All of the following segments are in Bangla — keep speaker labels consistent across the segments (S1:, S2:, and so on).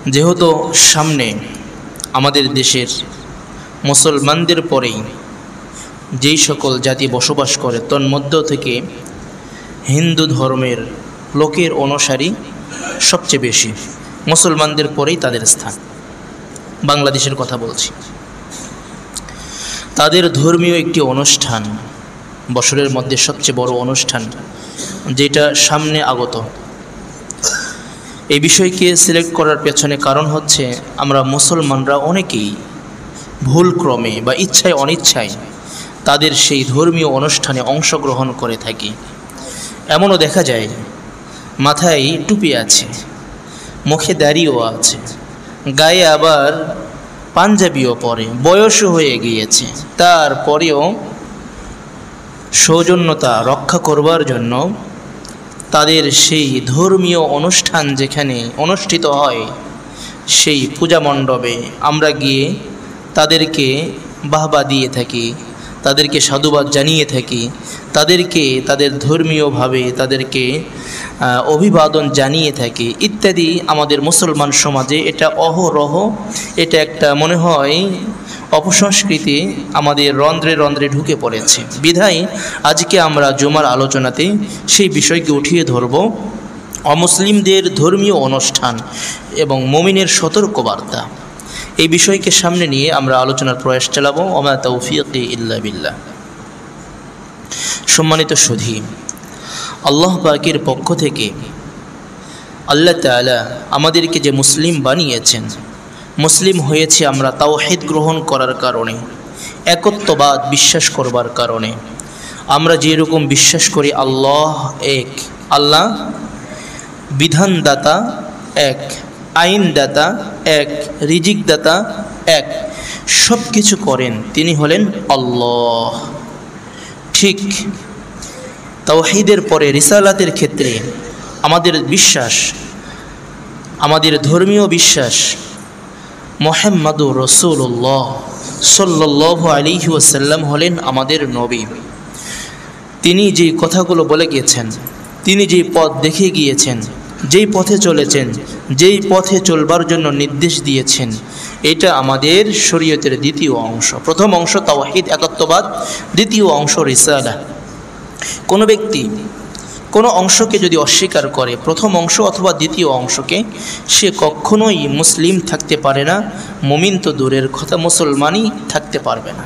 S1: যেহেতু সামনে আমাদের দেশের মুসলমানদের পরেই যেই সকল জাতি বসবাস করে তন্মধ্য থেকে হিন্দু ধর্মের লোকের অনুসারী সবচেয়ে বেশি, মুসলমানদের পরেই তাদের স্থান। বাংলাদেশের কথা বলছি। তাদের ধর্মীয় একটি অনুষ্ঠান, বছরের মধ্যে সবচেয়ে বড় অনুষ্ঠান যেটা সামনে আগত, এই বিষয়কে সিলেক্ট করার পেছনে কারণ হচ্ছে আমরা মুসলমানরা অনেকেই ভুলক্রমে বা ইচ্ছায় অনিচ্ছায় তাদের সেই ধর্মীয় অনুষ্ঠানে অংশগ্রহণ করে থাকি। এমনও দেখা যায় মাথায় টুপি আছে, মুখে দাড়িও আছে, গায়ে আবার পাঞ্জাবিও পরে, বয়সও হয়ে গিয়েছে, তারপরেও সৌজন্যতা রক্ষা করবার জন্য তাদের সেই ধর্মীয় অনুষ্ঠান যেখানে অনুষ্ঠিত হয় সেই পূজা মণ্ডপে আমরা গিয়ে তাদেরকে বাহবা দিয়ে থাকি, তাদেরকে সাধুবাদ জানিয়ে থাকি, তাদেরকে তাদের ধর্মীয়ভাবে তাদেরকে অভিবাদন জানিয়ে থাকি ইত্যাদি। আমাদের মুসলমান সমাজে এটা অহরহ, এটা একটা মনে হয় অপসংস্কৃতি আমাদের রন্ধ্রে রন্ধ্রে ঢুকে পড়েছে। বিধায় আজকে আমরা জুমার আলোচনাতে সেই বিষয়কে উঠিয়ে ধরব, অমুসলিমদের ধর্মীয় অনুষ্ঠান এবং মুমিনের সতর্কবার্তা। এই বিষয়কে সামনে নিয়ে আমরা আলোচনার প্রয়াস চালাবো। ওমা তাওফীকি ইল্লা বিল্লাহ। সম্মানিত সুধী, আল্লাহ পাকের পক্ষ থেকে আল্লাহ তাআলা আমাদেরকে যে মুসলিম বানিয়েছেন, মুসলিম হয়েছে আমরা তাওহীদ গ্রহণ করার কারণে, একত্ববাদ বিশ্বাস করবার কারণে। আমরা যেরকম বিশ্বাস করি আল্লাহ এক, আল্লাহ বিধানদাতা এক, আইনদাতা এক, রিজিকদাতা এক, সব কিছু করেন তিনি হলেন আল্লাহ। ঠিক তাওহীদের পরে রিসালাতের ক্ষেত্রে আমাদের বিশ্বাস, আমাদের ধর্মীয় বিশ্বাস মুহাম্মাদুর রাসূলুল্লাহ সাল্লাল্লাহু আলাইহি ওয়াসাল্লাম হলেন আমাদের নবী। তিনি যে কথাগুলো বলে গিয়েছেন, তিনি যে পথ দেখিয়ে গিয়েছেন, যেই পথে চলেছেন, যেই পথে চলবার জন্য নির্দেশ দিয়েছেন, এটা আমাদের শরীয়তের দ্বিতীয় অংশ। প্রথম অংশ তাওহীদ একত্ববাদ, দ্বিতীয় অংশ রিসালা। কোনো ব্যক্তি কোনো অংশকে যদি অস্বীকার করে, প্রথম অংশ অথবা দ্বিতীয় অংশকে, সে কখনোই মুসলিম থাকতে পারে না, মুমিন তো দূরের কথা, মুসলমানই থাকতে পারবে না।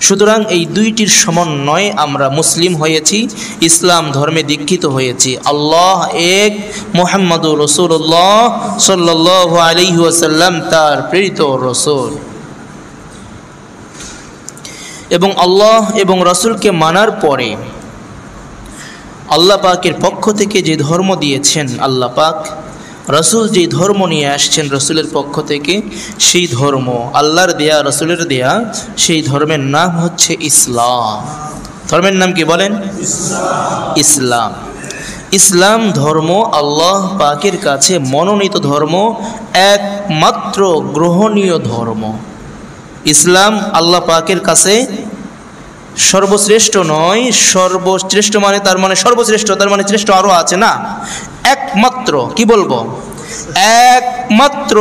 S1: সুতরাং এই দুইটির সমন্বয়ে আমরা মুসলিম হয়েছি, ইসলাম ধর্মে দীক্ষিত হয়েছি। আল্লাহ এক, মুহাম্মাদুর রাসূলুল্লাহ সাল্লাল্লাহু আলাইহি ওয়াসাল্লাম তার প্রেরিত রাসূল। এবং আল্লাহ এবং রাসূলকে মানার পরে আল্লাহ পাকের পক্ষ থেকে যে ধর্ম দিয়েছেন আল্লাহ পাক, রাসূল যে ধর্ম নিয়ে আসছেন রাসূলের পক্ষ থেকে, সেই ধর্ম আল্লাহর দেয়া, রাসূলের দেয়া, সেই ধর্মের নাম হচ্ছে ইসলাম। ধর্মের নাম কি বলেন? ইসলাম। ইসলাম ধর্ম আল্লাহ পাকের কাছে মনোনীত ধর্ম, একমাত্র গ্রহণীয় ধর্ম। ইসলাম আল্লাহ পাকের কাছে সর্বশ্রেষ্ঠ নয়, সর্বশ্রেষ্ঠ মানে তার মানে সর্বশ্রেষ্ঠ, তার মানে শ্রেষ্ঠ আরও আছে না, একমাত্র, কি বলবো, একমাত্র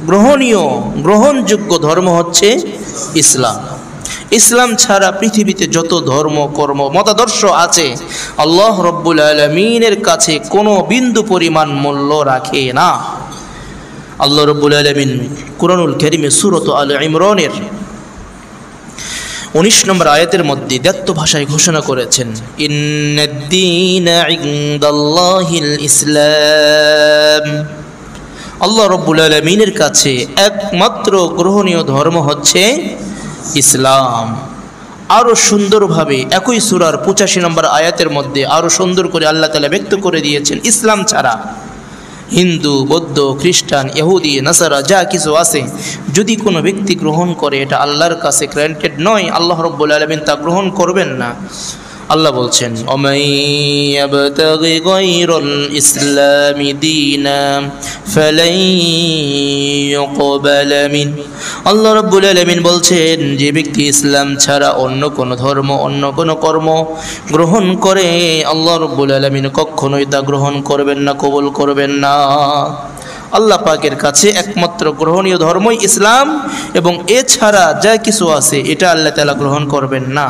S1: গ্রহণীয় গ্রহণযোগ্য ধর্ম হচ্ছে ইসলাম। ইসলাম ছাড়া পৃথিবীতে যত ধর্ম কর্ম মতাদর্শ আছে আল্লাহ রব্বুল আলামিনের কাছে কোনো বিন্দু পরিমাণ মূল্য রাখে না। আল্লাহ রব্বুল আলামিন কুরআনুল কারীমে সূরাত আল ইমরানের 19 নম্বর আয়াতের মধ্যে দ্ব্যর্থ ভাষায় ঘোষণা করেছেন, ইন্নাদ-দীনা ইনদাল্লাহিল ইসলাম। আল্লাহ রব্বুল আলামিনের কাছে একমাত্র গ্রহণীয় ধর্ম হচ্ছে ইসলাম। আরও সুন্দরভাবে একই সূরার 85 নম্বর আয়াতের মধ্যে আরও সুন্দর করে আল্লাহ তাআলা ব্যক্ত করে দিয়েছেন, ইসলাম ছাড়া হিন্দু, বৌদ্ধ, খ্রিস্টান, ইহুদি, নাসারা যা কিছু আছে, যদি কোনো ব্যক্তি গ্রহণ করে এটা আল্লাহর কাছে গ্র্যান্টেড নয়, আল্লাহ রাব্বুল আলামিন তা গ্রহণ করবেন না। আল্লাহ বলছেন, ওমাই ইয়াবতাগি গায়রাল ইসলামি দীনান ফালাই ইউকবালা মিন। আল্লাহ রাব্বুল আলামিন বলছেন, যে ব্যক্তি ইসলাম ছাড়া অন্য কোনো ধর্ম, অন্য কোনো কর্ম গ্রহণ করে আল্লাহ রাব্বুল আলামিন কখনোই তা গ্রহণ করবেন না, কবুল করবেন না। আল্লাহ পাকের কাছে একমাত্র গ্রহণীয় ধর্মই ইসলাম, এবং এছাড়া যা কিছু আছে এটা আল্লাহ তাআলা গ্রহণ করবেন না।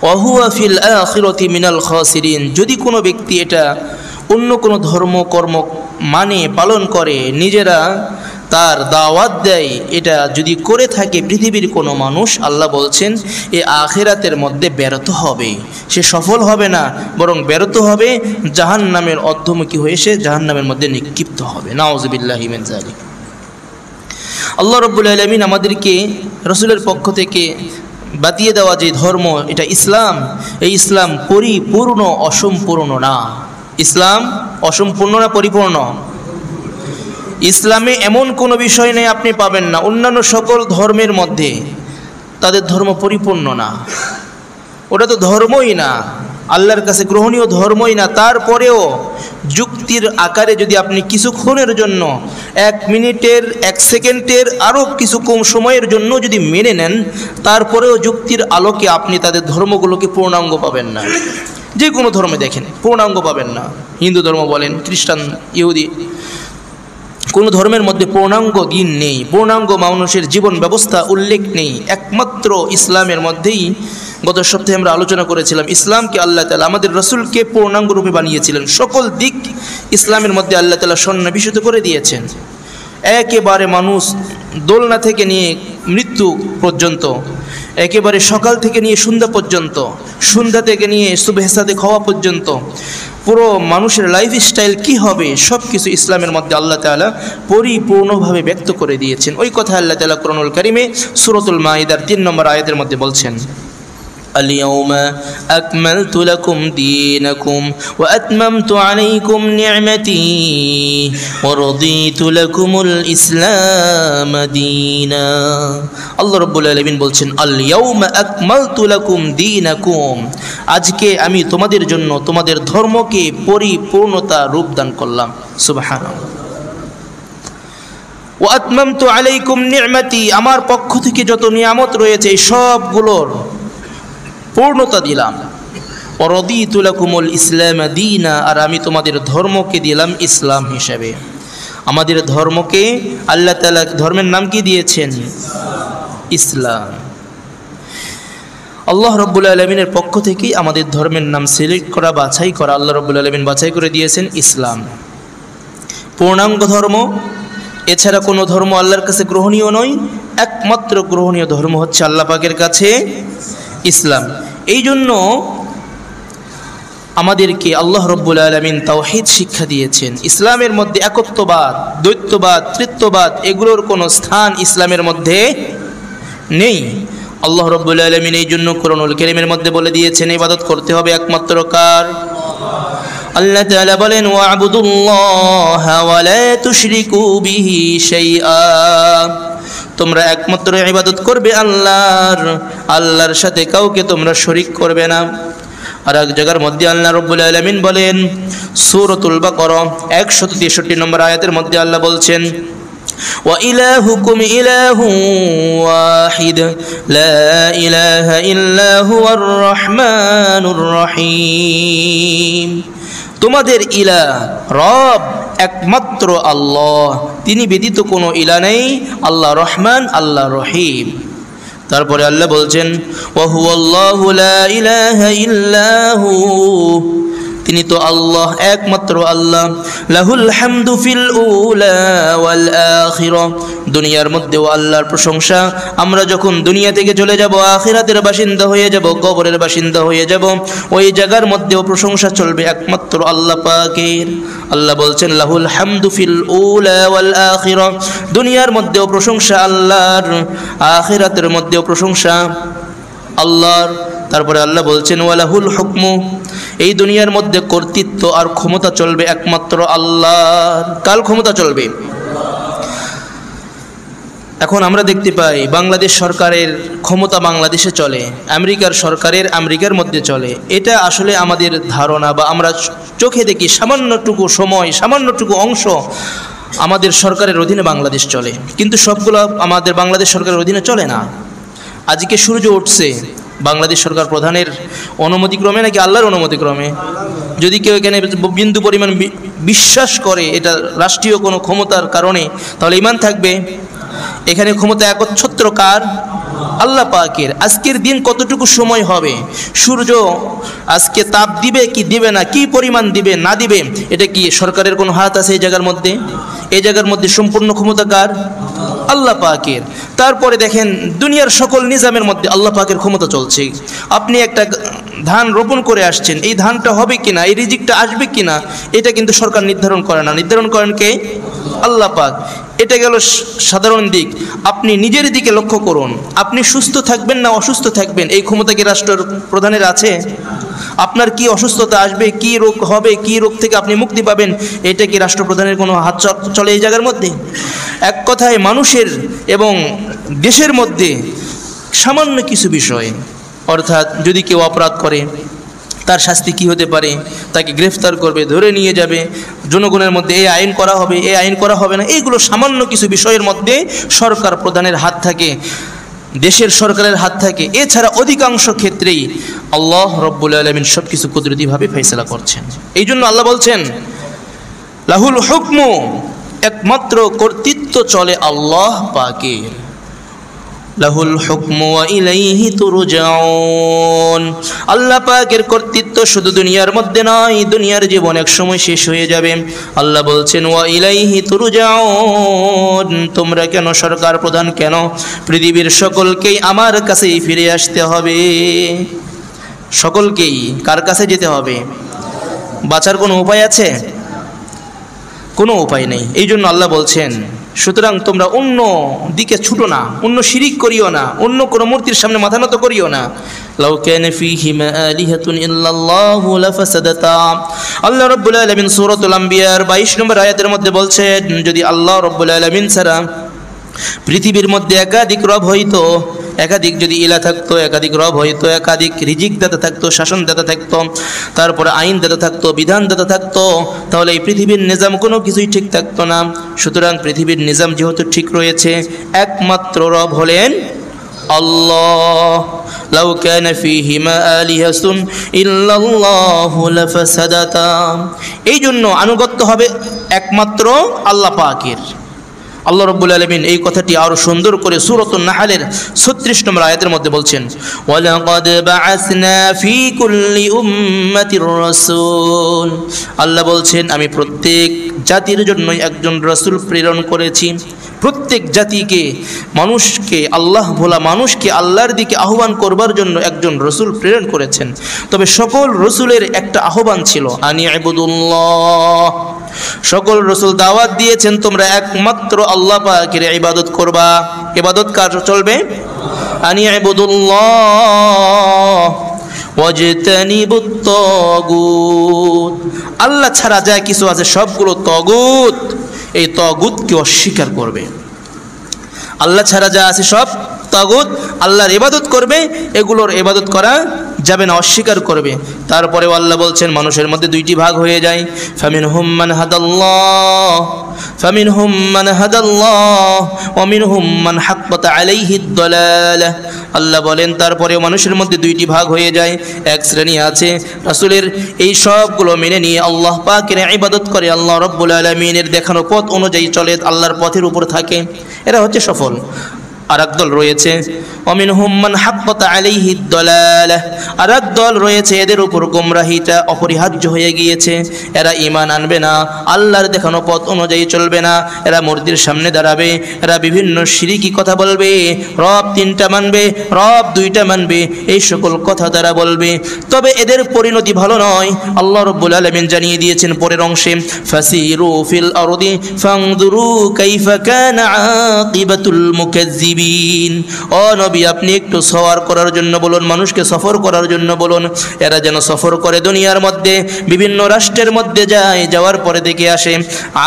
S1: ওয়াহুয়া ফিল আখিরাতি মিনাল খাসিরিন, যদি কোনো ব্যক্তি এটা অন্য কোনো ধর্ম কর্ম মানে পালন করে, নিজেরা তার দাওয়াত দেয়, এটা যদি করে থাকে পৃথিবীর কোনো মানুষ, আল্লাহ বলছেন এ আখিরাতের মধ্যে ব্যর্থ হবে, সে সফল হবে না, বরং ব্যর্থ হবে, জাহান্নামের অর্ধমুখী হয়ে সে জাহান্নামের মধ্যে নিক্ষিপ্ত হবে। নাউযুবিল্লাহি মিন যালিক। আল্লাহ রাব্বুল আলামিন আমাদেরকে রাসূলের পক্ষ থেকে বাতিয়ে দেওয়া যে ধর্ম এটা ইসলাম, এই ইসলাম পরিপূর্ণ অসম্পূর্ণ না। ইসলাম অসম্পূর্ণ না পরিপূর্ণ? ইসলামে এমন কোনো বিষয় নেই আপনি পাবেন না অন্যান্য সকল ধর্মের মধ্যে তাদের ধর্ম পরিপূর্ণ না, ওটা তো ধর্মই না, আল্লাহর কাছে গ্রহণীয় ধর্মই না। তারপরেও যুক্তির আকারে যদি আপনি কিছুক্ষণের জন্য, 1 মিনিটের 1 সেকেন্ডের আরও কিছু কম সময়ের জন্য যদি মেনে নেন, তারপরেও যুক্তির আলোকে আপনি তাদের ধর্মগুলোকে পূর্ণাঙ্গ পাবেন না। যে কোনো ধর্মে দেখেন পূর্ণাঙ্গ পাবেন না, হিন্দু ধর্ম বলেন, খ্রিস্টান, ইহুদি, কোনো ধর্মের মধ্যে পূর্ণাঙ্গ দিন নেই, পূর্ণাঙ্গ মানুষের জীবন ব্যবস্থা উল্লেখ নেই। একমাত্র ইসলামের মধ্যেই গত সপ্তাহে আমরা আলোচনা করেছিলাম, ইসলামকে আল্লাহ তাআলা আমাদের রাসূলকে পূর্ণাঙ্গ রূপে বানিয়েছিলেন, সকল দিক ইসলামের মধ্যে আল্লাহ তাআলা সন্নিবেশিত করে দিয়েছেন। একেবারে মানুষ দোলনা থেকে নিয়ে মৃত্যু পর্যন্ত, একেবারে সকাল থেকে নিয়ে সন্ধ্যা পর্যন্ত, সন্ধ্যা থেকে নিয়ে সুবহে সাদেক হওয়া পর্যন্ত পুরো মানুষের লাইফস্টাইল কি হবে সব কিছু ইসলামের মধ্যে আল্লাহ তাআলা পরিপূর্ণভাবে ব্যক্ত করে দিয়েছেন। ওই কথা আল্লাহ তাআলা কোরআনুল কারীমে সূরাতুল মাইদার 3 নম্বর আয়াতের মধ্যে বলছেন, اليوم أكملت لكم دينكم وأتممت عليكم نعمتي ورضيت لكم الإسلام دينا। আল্লাহ রাব্বুল আলামিন বলছেন, আল-ইয়াউমা আকমালতু লাকুম দীনাকুম, আজকে আমি তোমাদের জন্য তোমাদের ধর্মকে পরিপূর্ণতা রূপদান করলাম। সুবহানাল্লাহ। ওয়া আতমামতু আলাইকুম নি'মাতি, আমার পক্ষ থেকে যত নিয়ামত রয়েছে সবগুলোর পূর্ণতা দিলাম। ওয়ারাদিতু লাকুমুল ইসলাম দীনা, আর আমি তোমাদের ধর্মকে দিলাম ইসলাম হিসেবে। আমাদের ধর্মকে আল্লাহ তাআলা ধর্মের নাম কি দিয়েছেন? ইসলাম। আল্লাহ রাব্বুল আলামিনের পক্ষ থেকেই আমাদের ধর্মের নাম সিলেক্ট করা, বাছাই করা, আল্লাহ রাব্বুল আলামিন বাছাই করে দিয়েছেন ইসলাম, পূর্ণাঙ্গ ধর্ম। এছাড়া কোনো ধর্ম আল্লাহর কাছে গ্রহণীয় নয়, একমাত্র গ্রহণীয় ধর্ম হচ্ছে আল্লাহ পাকের কাছে ইসলাম। এই জন্য আমাদেরকে আল্লাহ রাব্বুল আলামিন তাওহীদ শিক্ষা দিয়েছেন। ইসলামের মধ্যে একত্ববাদ, দ্বৈতবাদ, তৃতীয়বাদ এগুলোর কোনো স্থান ইসলামের মধ্যে নেই। আল্লাহ রাব্বুল আলামিন এই জন্য কোরআনুল কারীমের মধ্যে বলে দিয়েছেন ইবাদত করতে হবে একমাত্র কার? আল্লাহ তাআলা বলেন, ওয়া'বুদুল্লাহা ওয়া লা তুশরিকু বিহি শাইআ, তোমরা একমাত্র ইবাদত করবে আল্লাহর, আল্লাহর সাথে কাউকে তোমরা শরীক করবে না। আর এক জায়গার মধ্যে আল্লাহ রাব্বুল আলামিন বলেন সূরাতুল বাকারা 163 নম্বর আয়াতের মধ্যে আল্লাহ বলছেন, ওয়া ইলাহুকুম ইলাহুন ওয়াহিদ লা ইলাহা ইল্লা হুয়ার রহমানুর রহিম, তোমাদের ইলাহ রব একমাত্র আল্লাহ, তিনি ব্যতীত কোনো ইলাহ নেই, আল্লাহ রহমান, আল্লাহ রহিম। তারপরে আল্লাহ বলছেন, ওয়া হুয়াল্লাহু লা ইলাহা ইল্লাহু, তিনি তো আল্লাহ, একমাত্র আল্লাহ। লাহুল হামদু ফিল উলা ওয়াল আখিরা, দুনিয়ার মধ্যেও আল্লাহর প্রশংসা। আমরা যখন দুনিয়া থেকে চলে যাব, আখিরাতের বাসিন্দা হয়ে যাব, কবরের বাসিন্দা হয়ে যাব, ওই জায়গার মধ্যেও প্রশংসা চলবে একমাত্র আল্লাহ পাকের। আল্লাহ বলছেন, লাহুল হামদু ফিল উলা ওয়াল আখিরা, দুনিয়ার মধ্যেও প্রশংসা আল্লাহর, আখিরাতের মধ্যেও প্রশংসা আল্লাহর। তারপরে আল্লাহ বলছেন, ওয়ালাহুল হুকমু, এই দুনিয়ার মধ্যে কর্তৃত্ব আর ক্ষমতা চলবে একমাত্র আল্লাহর। কার ক্ষমতা চলবে? এখন আমরা দেখতে পাই বাংলাদেশ সরকারের ক্ষমতা বাংলাদেশে চলে, আমেরিকার সরকারের আমেরিকার মধ্যে চলে। এটা আসলে আমাদের ধারণা বা আমরা চোখে দেখি সামান্যটুকু সময়, সামান্যটুকু অংশ আমাদের সরকারের অধীনে বাংলাদেশ চলে, কিন্তু সবগুলো আমাদের বাংলাদেশ সরকারের অধীনে চলে না। আজকে সূর্য উঠছে বাংলাদেশ সরকার প্রধানের অনুমতিক্রমে নাকি আল্লাহর অনুমতিক্রমে? যদি কেউ এখানে বিন্দু পরিমাণ বিশ্বাস করে এটা রাষ্ট্রীয় কোনো ক্ষমতার কারণে, তাহলে ঈমান থাকবে। এখানে ক্ষমতা একচ্ছত্র কার? আল্লাহ পাকের। আজকের দিন কতটুকু সময় হবে, সূর্য আজকে তাপ দিবে কি দিবে না, কি পরিমাণ দিবে না দিবে, এটা কি সরকারের কোনো হাত আছে এই জায়গার মধ্যে? এই জায়গার মধ্যে সম্পূর্ণ ক্ষমতা কার? আল্লাহ পাকের। তারপরে দেখেন দুনিয়ার সকল নিজামের মধ্যে আল্লাহ পাকের ক্ষমতা চলছে। আপনি একটা ধান রোপণ করে আসছেন, এই ধানটা হবে কিনা, এই রিজিকটা আসবে কিনা, এটা কিন্তু সরকার নির্ধারণ করে না, নির্ধারণ করেন কে? আল্লাহ পাক। এটা গেল সাধারণ দিক। আপনি নিজের দিকে লক্ষ্য করুন, আপনি সুস্থ থাকবেন না অসুস্থ থাকবেন, এই ক্ষমতা কি রাষ্ট্র প্রধানের আছে? আপনার কি অসুস্থতা আসবে, কি রোগ হবে, কি রোগ থেকে আপনি মুক্তি পাবেন, এটা কি রাষ্ট্রপ্রধানের কোনো হাত চলে এই জায়গার মধ্যে? এক কথায় মানুষের এবং দেশের মধ্যে সামান্য কিছু বিষয়, অর্থাৎ যদি কেউ অপরাধ করে তার শাস্তি কি হতে পারে, তাকে গ্রেফতার করবে, ধরে নিয়ে যাবে, জনগণের মধ্যে এই আইন করা হবে, এই আইন করা হবে না, এইগুলো সামান্য কিছু বিষয়ের মধ্যে সরকার প্রধানের হাত থাকে, দেশের সরকারের হাত থাকে। এছাড়া অধিকাংশ ক্ষেত্রেই আল্লাহ রব্বুল আলামিন সব কিছু কুদরতিভাবে ফয়সালা করছেন। এই জন্য আল্লাহ বলছেন লাহুল হুকমু, একমাত্র কর্তৃত্ব চলে আল্লাহ পাকের। লাহুল হুকমু ওয়া ইলাইহি তুরজাউন। আল্লাহ পাকের কর্তৃত্ব শুধু দুনিয়ার মধ্যে নয়, দুনিয়ার জীবন এক সময় শেষ হয়ে যাবে। আল্লাহ বলছেন ওয়া ইলাইহি তুরজাউন, তোমরা কেন, সরকার প্রধান কেন, পৃথিবীর সকলকেই আমার কাছেই ফিরে আসতে হবে। সকলকেই কার কাছে যেতে হবে? বাঁচার কোনো উপায় আছে? কোনো উপায় নেই। এই জন্য আল্লাহ বলছেন সুতরাং তোমরা অন্য দিকে ছুটো না, অন্য শিরিক করিও না, অন্য কোনো মূর্তির সামনে মাথা নত করিও না। লাউ কানা ফীহিমা আলিহাতুন ইল্লাল্লাহু লাফাসাদাতা। আল্লাহ রাব্বুল আলামিন সূরাতুল আম্বিয়ার 22 নম্বর আয়াতের মধ্যে বলছেন যদি আল্লাহ রাব্বুল আলামিন ছাড়া পৃথিবীর মধ্যে একাধিক রব হইতো, একাধিক যদি ইলা থাকতো, একাধিক রব হইতো, একাধিক রিজিক দাতা থাকতো, শাসন দাতা থাকতো, তারপরে আইন দাতা থাকতো, বিধান দাতা থাকতো, তাহলে এই পৃথিবীর নিজাম কোনো কিছুই ঠিক থাকতো না। সুতরাং পৃথিবীর নিজাম যেহেতু ঠিক রয়েছে, একমাত্র রব হলেন আল্লাহ। লাউ কানা ফীহিমা আলিহাতুন ইল্লাল্লাহু লাফাসাদাতা। এই জন্য আনুগত্য হবে একমাত্র আল্লাহ পাকের। আল্লাহ রাব্বুল আলামিন এই কথাটি আরো সুন্দর করে সূরাতুন নাহলের 36 নম্বর আয়াতের মধ্যে বলছেন ওয়ালাকাদ বাআসনা ফী কুল্লি উম্মাতির রাসূল। আল্লাহ বলছেন আমি প্রত্যেক জাতির জন্য একজন রাসূল প্রেরণ করেছি। প্রত্যেক জাতিকে, মানুষকে, আল্লাহ ভোলা মানুষকে আল্লাহর দিকে আহ্বান করবার জন্য একজন রাসূল প্রেরণ করেছেন। তবে সকল রাসূলের একটা আহ্বান ছিল আনি ইবাদুল্লাহ। সকল রাসূল দাওয়াত দিয়েছেন তোমরা একমাত্র আল্লাহ পাকের ইবাদত করবা। ইবাদত কার চলবে? আনি ইবাদুল্লাহ ওয়াজতানিবুত তাগুত। আল্লাহ ছাড়া যা কিছু আছে সবগুলো তাগুত। এই তাগুতকে অস্বীকার করবে। আল্লাহ ছাড়া যা আছে সব তাগুত, আল্লাহর ইবাদত করবে, এগুলোর ইবাদত করা যাবে না, অস্বীকার করবে। তারপরেও আল্লাহ বলছেন মানুষের মধ্যে দুইটি ভাগ হয়ে যায়, ফামিনহুম মান হাদাল্লাহ ফামিনহুম মান হাদাল্লাহ ওয়া মিনহুম মান হাক্কাত আলাইহিদ দালালাহ। আল্লাহ বলেন তারপরেও মানুষের মধ্যে দুইটি ভাগ হয়ে যায়। এক শ্রেণী আছে রাসূলের এই সবগুলো মেনে নিয়ে আল্লাহ পাকের ইবাদত করে, আল্লাহ রাব্বুল আলামিনের দেখানো পথ অনুযায়ী চলে, আল্লাহর পথের উপর থাকে, এরা হচ্ছে সফল। আর এক দল রয়েছে ওয়ামিনহুম মান হাক্কাত আলাইহিদ দালালাহ, আর এক দল রয়েছে এদের উপর গোমরাহিটা অপরিহার্য হয়ে গিয়েছে। এরা ঈমান আনবে না, আল্লাহর দেখানো পথ অনুযায়ী চলবে না, এরা মূর্তির সামনে দাঁড়াবে, এরা বিভিন্ন শিরকি কথা বলবে, রব তিনটা মানবে, রব দুইটা মানবে, এই সকল কথা তারা বলবে। তবে এদের পরিণতি ভালো নয়। আল্লাহ রাব্বুল আলামিন জানিয়ে দিয়েছেন পরের অংশে ফাসিরু ফিল আরদি ফানজুরু কাইফা কানা আকিবাতুল মুকাজ্জিবিন। ও নবী আপনি একটু সওয়ার করার জন্য বলুন, মানুষকে সফর করার জন্য বলুন, এরা যেন সফর করে দুনিয়ার মধ্যে, বিভিন্ন রাষ্ট্রের মধ্যে যায়, যাওয়ার পরে দেখে আসে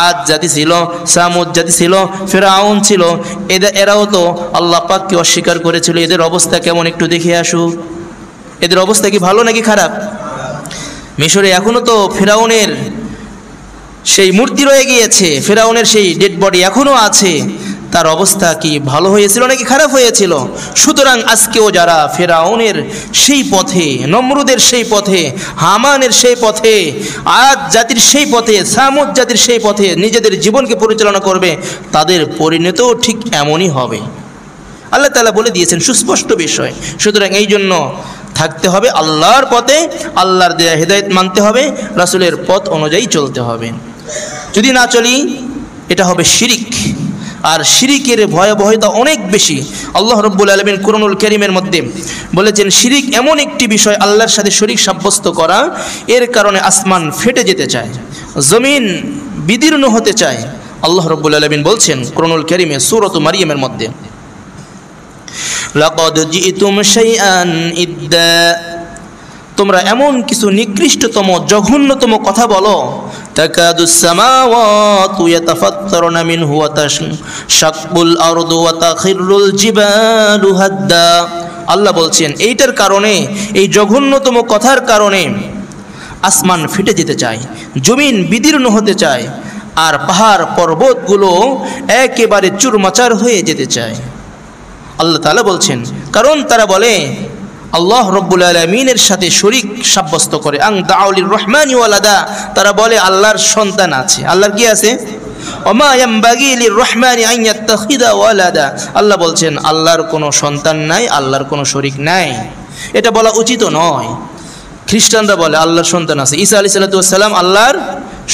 S1: আদ জাতি ছিল, সামুদ জাতি ছিল, ফিরআউন ছিল, এরাও তো আল্লাহ পাককে অস্বীকার করেছিল। এদের অবস্থা কেমন একটু দেখে আসুক। এদের অবস্থা কি ভালো নাকি খারাপ? মিশরে এখনো তো ফিরআউনের সেই মূর্তি রয়ে গিয়েছে, ফিরআউনের সেই ডেড বডি এখনো আছে। তার অবস্থা কি ভালো হয়েছিল নাকি খারাপ হয়েছিল? সুতরাং আজকেও যারা ফেরাউনের সেই পথে, নমরুদের সেই পথে, হামানের সেই পথে, আদ জাতির সেই পথে, সামুদ জাতির সেই পথে নিজেদের জীবনকে পরিচালনা করবে, তাদের পরিণতিও ঠিক এমনই হবে। আল্লাহ তাআলা বলে দিয়েছেন সুস্পষ্ট বিষয়। সুতরাং এই জন্য থাকতে হবে আল্লাহর পথে, আল্লাহর দেয়া হেদায়েত মানতে হবে, রাসূলের পথ অনুযায়ী চলতে হবে। যদি না চলি এটা হবে শিরিক, আর শিরিকের ভয়াবহতা অনেক বেশি। আল্লাহ রাব্বুল আলামিন কুরআনুল কারীমের মধ্যে বলেছেন শিরিক এমন একটি বিষয়, আল্লাহর সাথে শরীক সাব্যস্ত করা, এর কারণে আসমান ফেটে যেতে চায়, জমিন বিদীর্ণ হতে চায়। আল্লাহ রাব্বুল আলামিন বলছেন কুরআনুল কারীমে সূরাত মারইয়ামের মধ্যে, লাকাদ জিতুম শাইআন ইদ্দা, তোমরা এমন কিছু নিকৃষ্টতম জঘন্যতম কথা বলো, তাকাদুস সামাওয়াতু ইয়াতাফাত্তারুনা মিনহু ওয়া তাশাক্কুল আরদু ওয়া তাখিরুল জিবালু হাদ্দা। আল্লাহ বলছেন এইটার কারণে, এই জঘন্যতম কথার কারণে আসমান ফেটে যেতে চায়, জমিন বিদীর্ণ হতে চায়, আর পাহাড় পর্বতগুলো একেবারে চুরমাচার হয়ে যেতে চায়। আল্লাহ তাআলা বলছেন কারণ তারা বলে আল্লাহ রব্বুল আলামিনের সাথে শরীক সাব্যস্ত করে, আং দাউলির রহমানি ওয়ালাদা, তারা বলে আল্লাহর সন্তান আছে। আল্লাহর কি আছে? ওমা ইয়ামবাগি লির রহমানি আন ইয়াত্তাখিদা ওয়ালাদা। আল্লাহ বলছেন আল্লাহর কোনো সন্তান নাই, আল্লাহর কোনো শরীক নাই, এটা বলা উচিত নয়। খ্রিস্টানরা বলে আল্লাহর সন্তান আছে, ঈসা আলাইহিস সালাতু ওয়াস সালাম আল্লাহর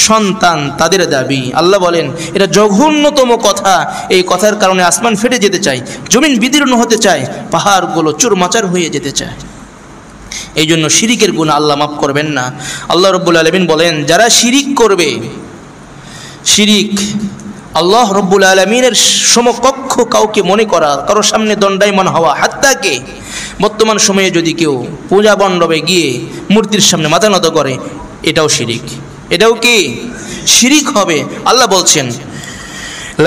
S1: সন্তান, তাদের দাবি। আল্লাহ বলেন এটা জঘন্যতম কথা, এই কথার কারণে আসমান ফেটে যেতে চায়, জমিন বিদীর্ণ হতে চায়, পাহাড়গুলো চুরমাচার হয়ে যেতে চায়। এই জন্য শিরিকের গুনাহ আল্লাহ মাফ করবেন না। আল্লাহ রাব্বুল আলামিন বলেন যারা শিরিক করবে, শিরিক আল্লাহ রাব্বুল আলামিনের সমকক্ষ কাউকে মনে করা, কারোর সামনে দণ্ডায়মান হওয়া, হাত্তাকে বর্তমান সময়ে যদি কেউ পূজা মণ্ডপে গিয়ে মূর্তির সামনে মাথা নত করে, এটাও শিরিক, এটাও কি শিরিক হবে। আল্লাহ বলছেন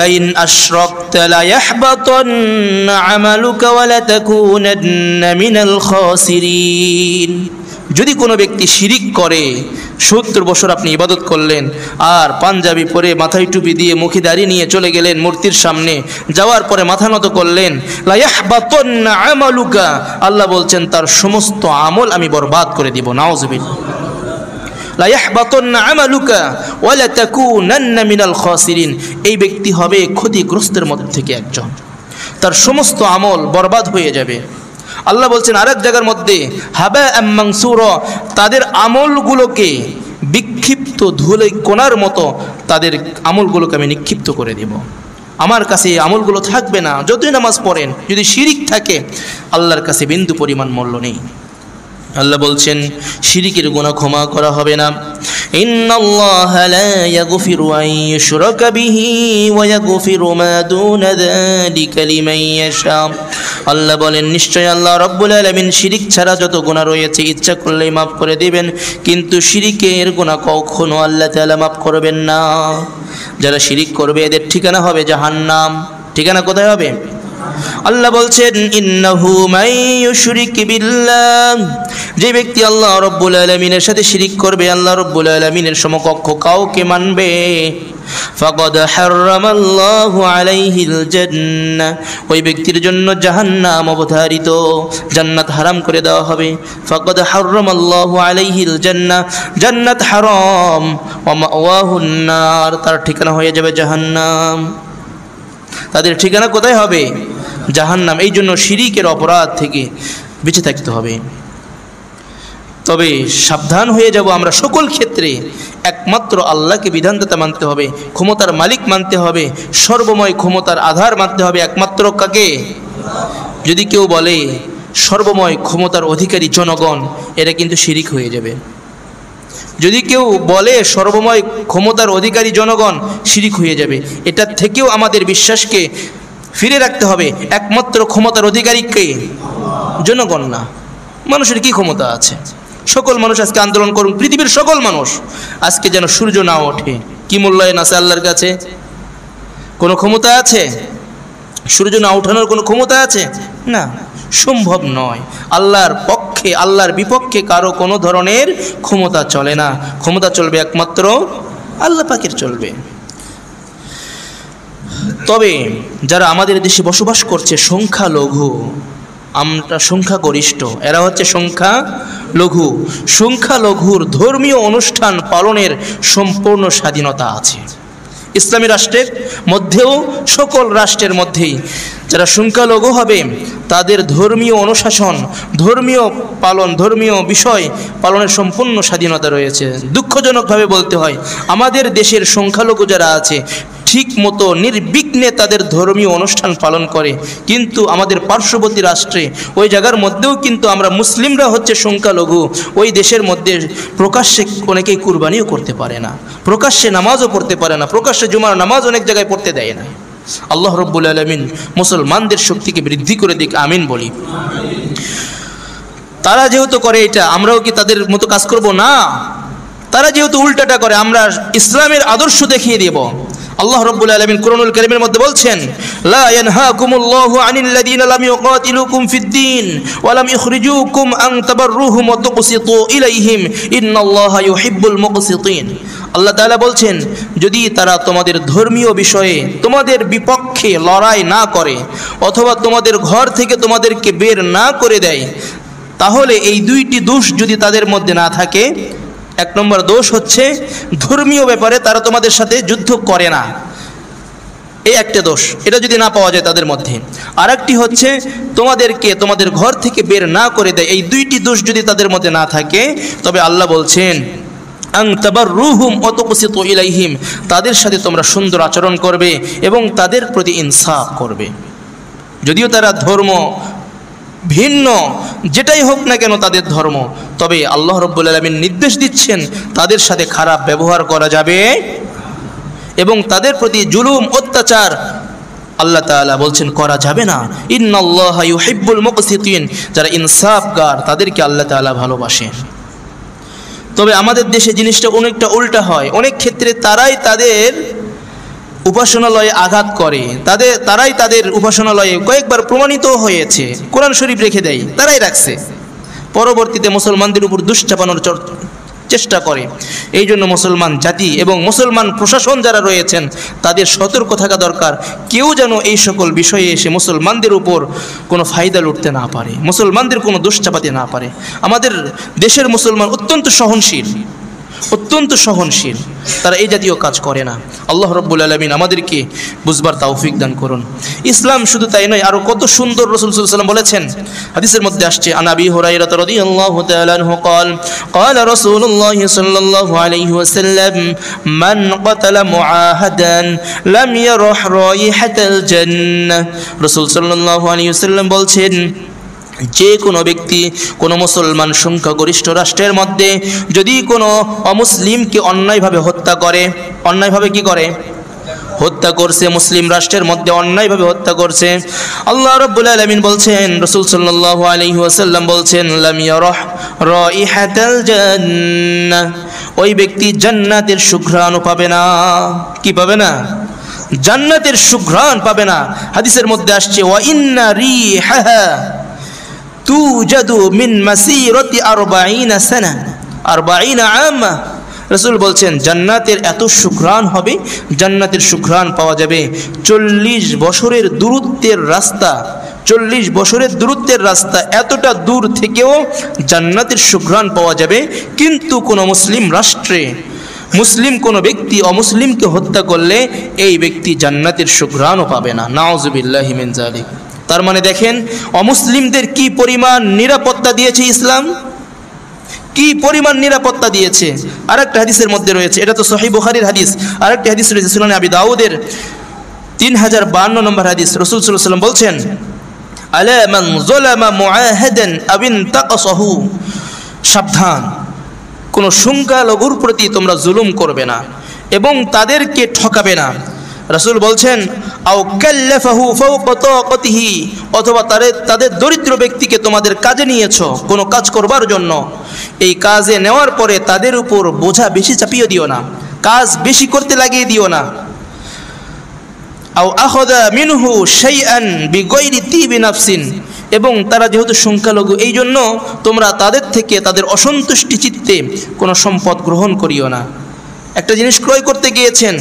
S1: লাইন আশরাকতা লা ইয়াহবাতান্না আমালুকা ওয়া লা তাকুনান্না মিনাল খাসিরিন। যদি কোনো ব্যক্তি শিরিক করে, 70 বছর আপনি ইবাদত করলেন, আর পাঞ্জাবি পরে মাথায় টুপি দিয়ে মুখে দাড়ি নিয়ে চলে গেলেন মূর্তির সামনে, যাওয়ার পরে মাথা নত করলেন, লা ইয়াহবাতান্না আমালুকা, আল্লাহ বলছেন তার সমস্ত আমল আমি বরবাদ করে দিব। নাউযুবিল্লাহ। লা ইয়াহবাতান্না আমালুকা ওয়া লা তাকুনান্না মিনাল খাসিরিন, এই ব্যক্তি হবে ক্ষতিগ্রস্তের মধ্যে থেকে একজন, তার সমস্ত আমল বরবাদ হয়ে যাবে। আল্লাহ বলছেন আরেক জায়গার মধ্যে হাবাআম মানসুরা, তাদের আমলগুলোকে বিক্ষিপ্ত ধুলো কোনার মতো তাদের আমলগুলোকে আমি নিক্ষিপ্ত করে দেব, আমার কাছে এই আমলগুলো থাকবে না। যতই নামাজ পড়েন, যদি শিরিক থাকে আল্লাহর কাছে বিন্দু পরিমাণ মূল্য নেই। আল্লাহ বলছেন শিরিকের গুনাহ ক্ষমা করা হবে না। ইন্নাল্লাহা লা ইয়াগফিরু আন ইউশরাকা বিহি ওয়া ইয়াগফিরু মা দুনা যালিকা লিমান ইয়াশা। আল্লাহ বলেন নিশ্চয় আল্লাহ রাব্বুল আলামিন শিরিক ছাড়া যত গুনাহ রয়েছে ইচ্ছা করলেই মাফ করে দিবেন, কিন্তু শিরিকের গুনাহ কখনো আল্লাহ তাআলা মাফ করবেন না। যারা শিরিক করবে এদের ঠিকানা হবে জাহান্নাম। ঠিকানা কোথায় হবে? আল্লাহ বলছেন ইন্নাহু মান ইউশরিক বিল্লাহ, যে ব্যক্তি আল্লাহ রাব্বুল আলামিনের সাথে শিরিক করবে, আল্লাহ রাব্বুল আলামিনের সমকক্ষ কাউকে মানবে, ফাকাদ হারামাল্লাহু আলাইহিল জান্নাহ, ওই ব্যক্তির জন্য জাহান্নাম অবধারিত, জান্নাত হারাম করে দেওয়া হবে। ফাকাদ হারামাল্লাহু আলাইহিল জান্নাহ, জান্নাত হারাম, ওয়া মাওয়াহুন নার, তার ঠিকানা হয়ে যাবে জাহান্নাম। তাদের ঠিকানা কোথায় হবে? জাহান্নাম। এই জন্য শিরিকের অপরাধ থেকে বেঁচে থাকতে হবে। তবে সাবধান হয়ে যাব আমরা সকল ক্ষেত্রে, একমাত্র আল্লাহকে বিধানদাতা মানতে হবে, ক্ষমতার মালিক মানতে হবে, সর্বময় ক্ষমতার আধার মানতে হবে একমাত্র কাকে? যদি কেউ বলে সর্বময় ক্ষমতার অধিকারী জনগণ, এটা কিন্তু শিরিক হয়ে যাবে। যদি কেউ বলে সর্বময় ক্ষমতার অধিকারী জনগণ, শিরিক হয়ে যাবে। এটার থেকেও আমাদের বিশ্বাসকে ফিরে রাখতে হবে, একমাত্র ক্ষমতার অধিকারীকে জনগণ না। মানুষের কি ক্ষমতা আছে? সকল মানুষ আজকে আন্দোলন করুন, পৃথিবীর সকল মানুষ, আজকে যেন সূর্য না ওঠে, কি মূল্যায়ন আছে আল্লাহর কাছে? কোনো ক্ষমতা আছে? সূর্য না ওঠানোর কোনো ক্ষমতা আছে? না, সম্ভব নয়। আল্লাহর পক্ষে, আল্লাহর বিপক্ষে কারো কোনো ধরনের ক্ষমতা চলে না। ক্ষমতা চলবে একমাত্র আল্লাহ পাকের চলবে। তবে যারা আমাদের দেশে বসবাস করছে সংখ্যালঘু, আমরা সংখ্যাগরিষ্ঠ, এরা হচ্ছে সংখ্যালঘু। সংখ্যালঘুর ধর্মীয় অনুষ্ঠান পালনের সম্পূর্ণ স্বাধীনতা আছে ইসলামী রাষ্ট্রের মধ্যেও, সকল রাষ্ট্রের মধ্যেই। যারা সংখ্যালঘু হবে তাদের ধর্মীয় অনুশাসন, ধর্মীয় পালন, ধর্মীয় বিষয় পালনের সম্পূর্ণ স্বাধীনতা রয়েছে। দুঃখজনকভাবে বলতে হয়, আমাদের দেশের সংখ্যালঘু যারা আছে ঠিক মতো নির্বিঘ্নে তাদের ধর্মীয় অনুষ্ঠান পালন করে, কিন্তু আমাদের পার্শ্ববর্তী রাষ্ট্রে ওই জায়গার মধ্যেও কিন্তু আমরা মুসলিমরা হচ্ছে সংখ্যালঘু, ওই দেশের মধ্যে প্রকাশ্যে অনেকেই কুরবানিও করতে পারে না, প্রকাশ্যে নামাজও পড়তে পারে না, প্রকাশ্যে জুমার নামাজ অনেক জায়গায় পড়তে দেয় না। আল্লাহ রব্বুল আলামিন মুসলমানদের শক্তিকে বৃদ্ধি করে দিক, আমিন বলি। তারা যেহেতু করে এটা, আমরাও কি তাদের মতো কাজ করব না? তারা যেহেতু উল্টাটা করে, আমরা ইসলামের আদর্শ দেখিয়ে দেব। আল্লাহ রাব্বুল আলামিন কুরআনুল কারীমের মধ্যে বলছেন, লা ইয়ানহাকুমুল্লাহু আনিল্লাযীনা লাম ইউকাতিলুকুম ফিদ-দীন ওয়া লাম ইখরিজুকুম আন তাবাররুহুম ওয়া তুকসিতু ইলাইহিম ইন্নাল্লাহা ইউহিব্বুল মুকসিতিন। আল্লাহ তাআলা বলছেন, যদি তারা তোমাদের ধর্মীয় বিষয়ে তোমাদের বিপক্ষে লড়াই না করে অথবা তোমাদের ঘর থেকে তোমাদেরকে বের না করে দেয়, তাহলে এই দুইটি দোষ যদি তাদের মধ্যে না থাকে, এক নম্বর দোষ হচ্ছে ধর্মীয় ব্যাপারে তারা তোমাদের সাথে যুদ্ধ করে না, এই একটা দোষ, এটা যদি না পাওয়া যায় তাদের মধ্যে। আর একটি হচ্ছে তোমাদেরকে তোমাদের ঘর থেকে বের না করে দেয়, এই দুইটি দোষ যদি তাদের মধ্যে না থাকে, তবে আল্লাহ বলছেন আন তাবাররুহুম ওয়া তুকসিতু ইলাইহিম, তাদের সাথে তোমরা সুন্দর আচরণ করবে এবং তাদের প্রতি ইনসাফ করবে। যদিও তারা ধর্ম ভিন্ন, যেটাই হোক না কেন তাদের ধর্ম, তবে আল্লাহ রাব্বুল আলামিন নির্দেশ দিচ্ছেন তাদের সাথে খারাপ ব্যবহার করা যাবে এবং তাদের প্রতি জুলুম অত্যাচার আল্লাহ তাআলা বলছেন করা যাবে না। ইন্নাল্লাহা ইউহিব্বুল মুকসিতিন, যারা ইনসাফগার তাদেরকে আল্লাহ তাআলা ভালোবাসেন। তবে আমাদের দেশে জিনিসটা অনেকটা উল্টা হয়, অনেক ক্ষেত্রে তারাই তাদের উপাসনালয়ে আঘাত করে, তারাই তাদের উপাসনালয়ে কয়েকবার প্রমাণিত হয়েছে কোরআন শরীফ রেখে দেয়, তারাই রাখছে, পরবর্তীতে মুসলমানদের উপর দুষ্টাপানোর চেষ্টা করে। এই জন্য মুসলমান জাতি এবং মুসলমান প্রশাসন যারা রয়েছেন তাদের সতর্ক থাকা দরকার, কেউ যেন এই সকল বিষয়ে এসে মুসলমানদের উপর কোনো ফায়দা লুটতে না পারে, মুসলমানদের কোনো দোষ চাপাতে না পারে। আমাদের দেশের মুসলমান অত্যন্ত সহনশীল, অত্যন্ত সহনশীল, তারা এই জাতীয় কাজ করে না। আল্লাহ রাব্বুল আলামিন আমাদেরকে বুঝবার তৌফিক দান করুন। ইসলাম শুধু তাই নয়, আরো কত সুন্দর রাসূল সাল্লাল্লাহু আলাইহি ওয়াসাল্লাম বলেছেন, হাদিসের মধ্যে আসছে, আন আবি হুরায়রা রাদিয়াল্লাহু তাআলা আনহু قال قال رسول الله صلى الله عليه وسلم من قتل معاهدا لم يرح رائحة الجنة। রাসূল সাল্লাল্লাহু আলাইহি ওয়াসাল্লাম বলছেন, যে কোনো ব্যক্তি কোনো মুসলমান সংখ্যাগরিষ্ঠ রাষ্ট্রের মধ্যে যদি কোনো অমুসলিমকে অন্যায়ভাবে হত্যা করে, অন্যায়ভাবে কি করে? হত্যা করছে, মুসলিম রাষ্ট্রের মধ্যে অন্যায়ভাবে হত্যা করছে, আল্লাহ রাব্বুল আলামিন বলছেন, রাসূল সাল্লাল্লাহু আলাইহি ওয়াসাল্লাম বলছেন, লাম ইয়ারাহ রাইহাতাল জান্নাহ, ওই ব্যক্তি জান্নাতের সুঘ্রাণ পাবে না। কি পাবে না? জান্নাতের সুঘ্রাণ পাবে না। হাদিসের মধ্যে আসছে, ওয়া ইন্না রিহাহা তুজাদু মিন মাসিরাতি 40 সানা 40 আমা। রাসূল বলছেন, জান্নাতের এত সুঘ্রাণ হবে, জান্নাতের সুঘ্রাণ পাওয়া যাবে 40 বছরের দূরত্বের রাস্তা, 40 বছরের দূরত্বের রাস্তা, এতটা দূর থেকেও জান্নাতের সুঘ্রাণ পাওয়া যাবে। কিন্তু কোনো মুসলিম রাষ্ট্রে মুসলিম কোনো ব্যক্তি অমুসলিমকে হত্যা করলে এই ব্যক্তি জান্নাতের সুঘ্রাণও পাবে না। নাউযুবিল্লাহি মিন যালিক। তার মানে দেখেন অমুসলিমদের কি পরিমাণ নিরাপত্তা দিয়েছে ইসলাম, কি পরিমাণ নিরাপত্তা দিয়েছে। আরেকটা হাদিসের মধ্যে রয়েছে, এটা তো সহিহ বুখারীর হাদিস, আরেকটা হাদিস রয়েছে সুনানে আবি দাউদের 3052 নম্বর হাদিস। রাসূল সাল্লাল্লাহু আলাইহি ওয়াসাল্লাম বলছেন, আলা মান যালামা মুআহাদান আবিন তাকাসাহু, সাবধান, কোন সংখ্যালঘুর প্রতি তোমরা জুলুম করবে না এবং তাদেরকে ঠকাবে না। রাসূল বলছেন, আও কাল্লাফাহু ফাওকা তাকাতিহি, অথবা তাদের দরিদ্র ব্যক্তিকে তোমাদের কাজে নিয়েছো কোনো কাজ করবার জন্য, এই কাজে নেওয়ার পরে তাদের উপর বোঝা বেশি চাপিয়ে দিও না, কাজ বেশি করতে লাগিয়ে দিও না। আও আখাযা মিনহু শাইআন বিগাইরি তিবি নাফসিন, এবং তারা যেহেতু সংখ্যালঘু এই জন্য তোমরা তাদের থেকে তাদের অসন্তুষ্টি চিত্তে কোনো সম্পদ গ্রহণ করিও না। একটা জিনিস ক্রয় করতে গিয়েছেন,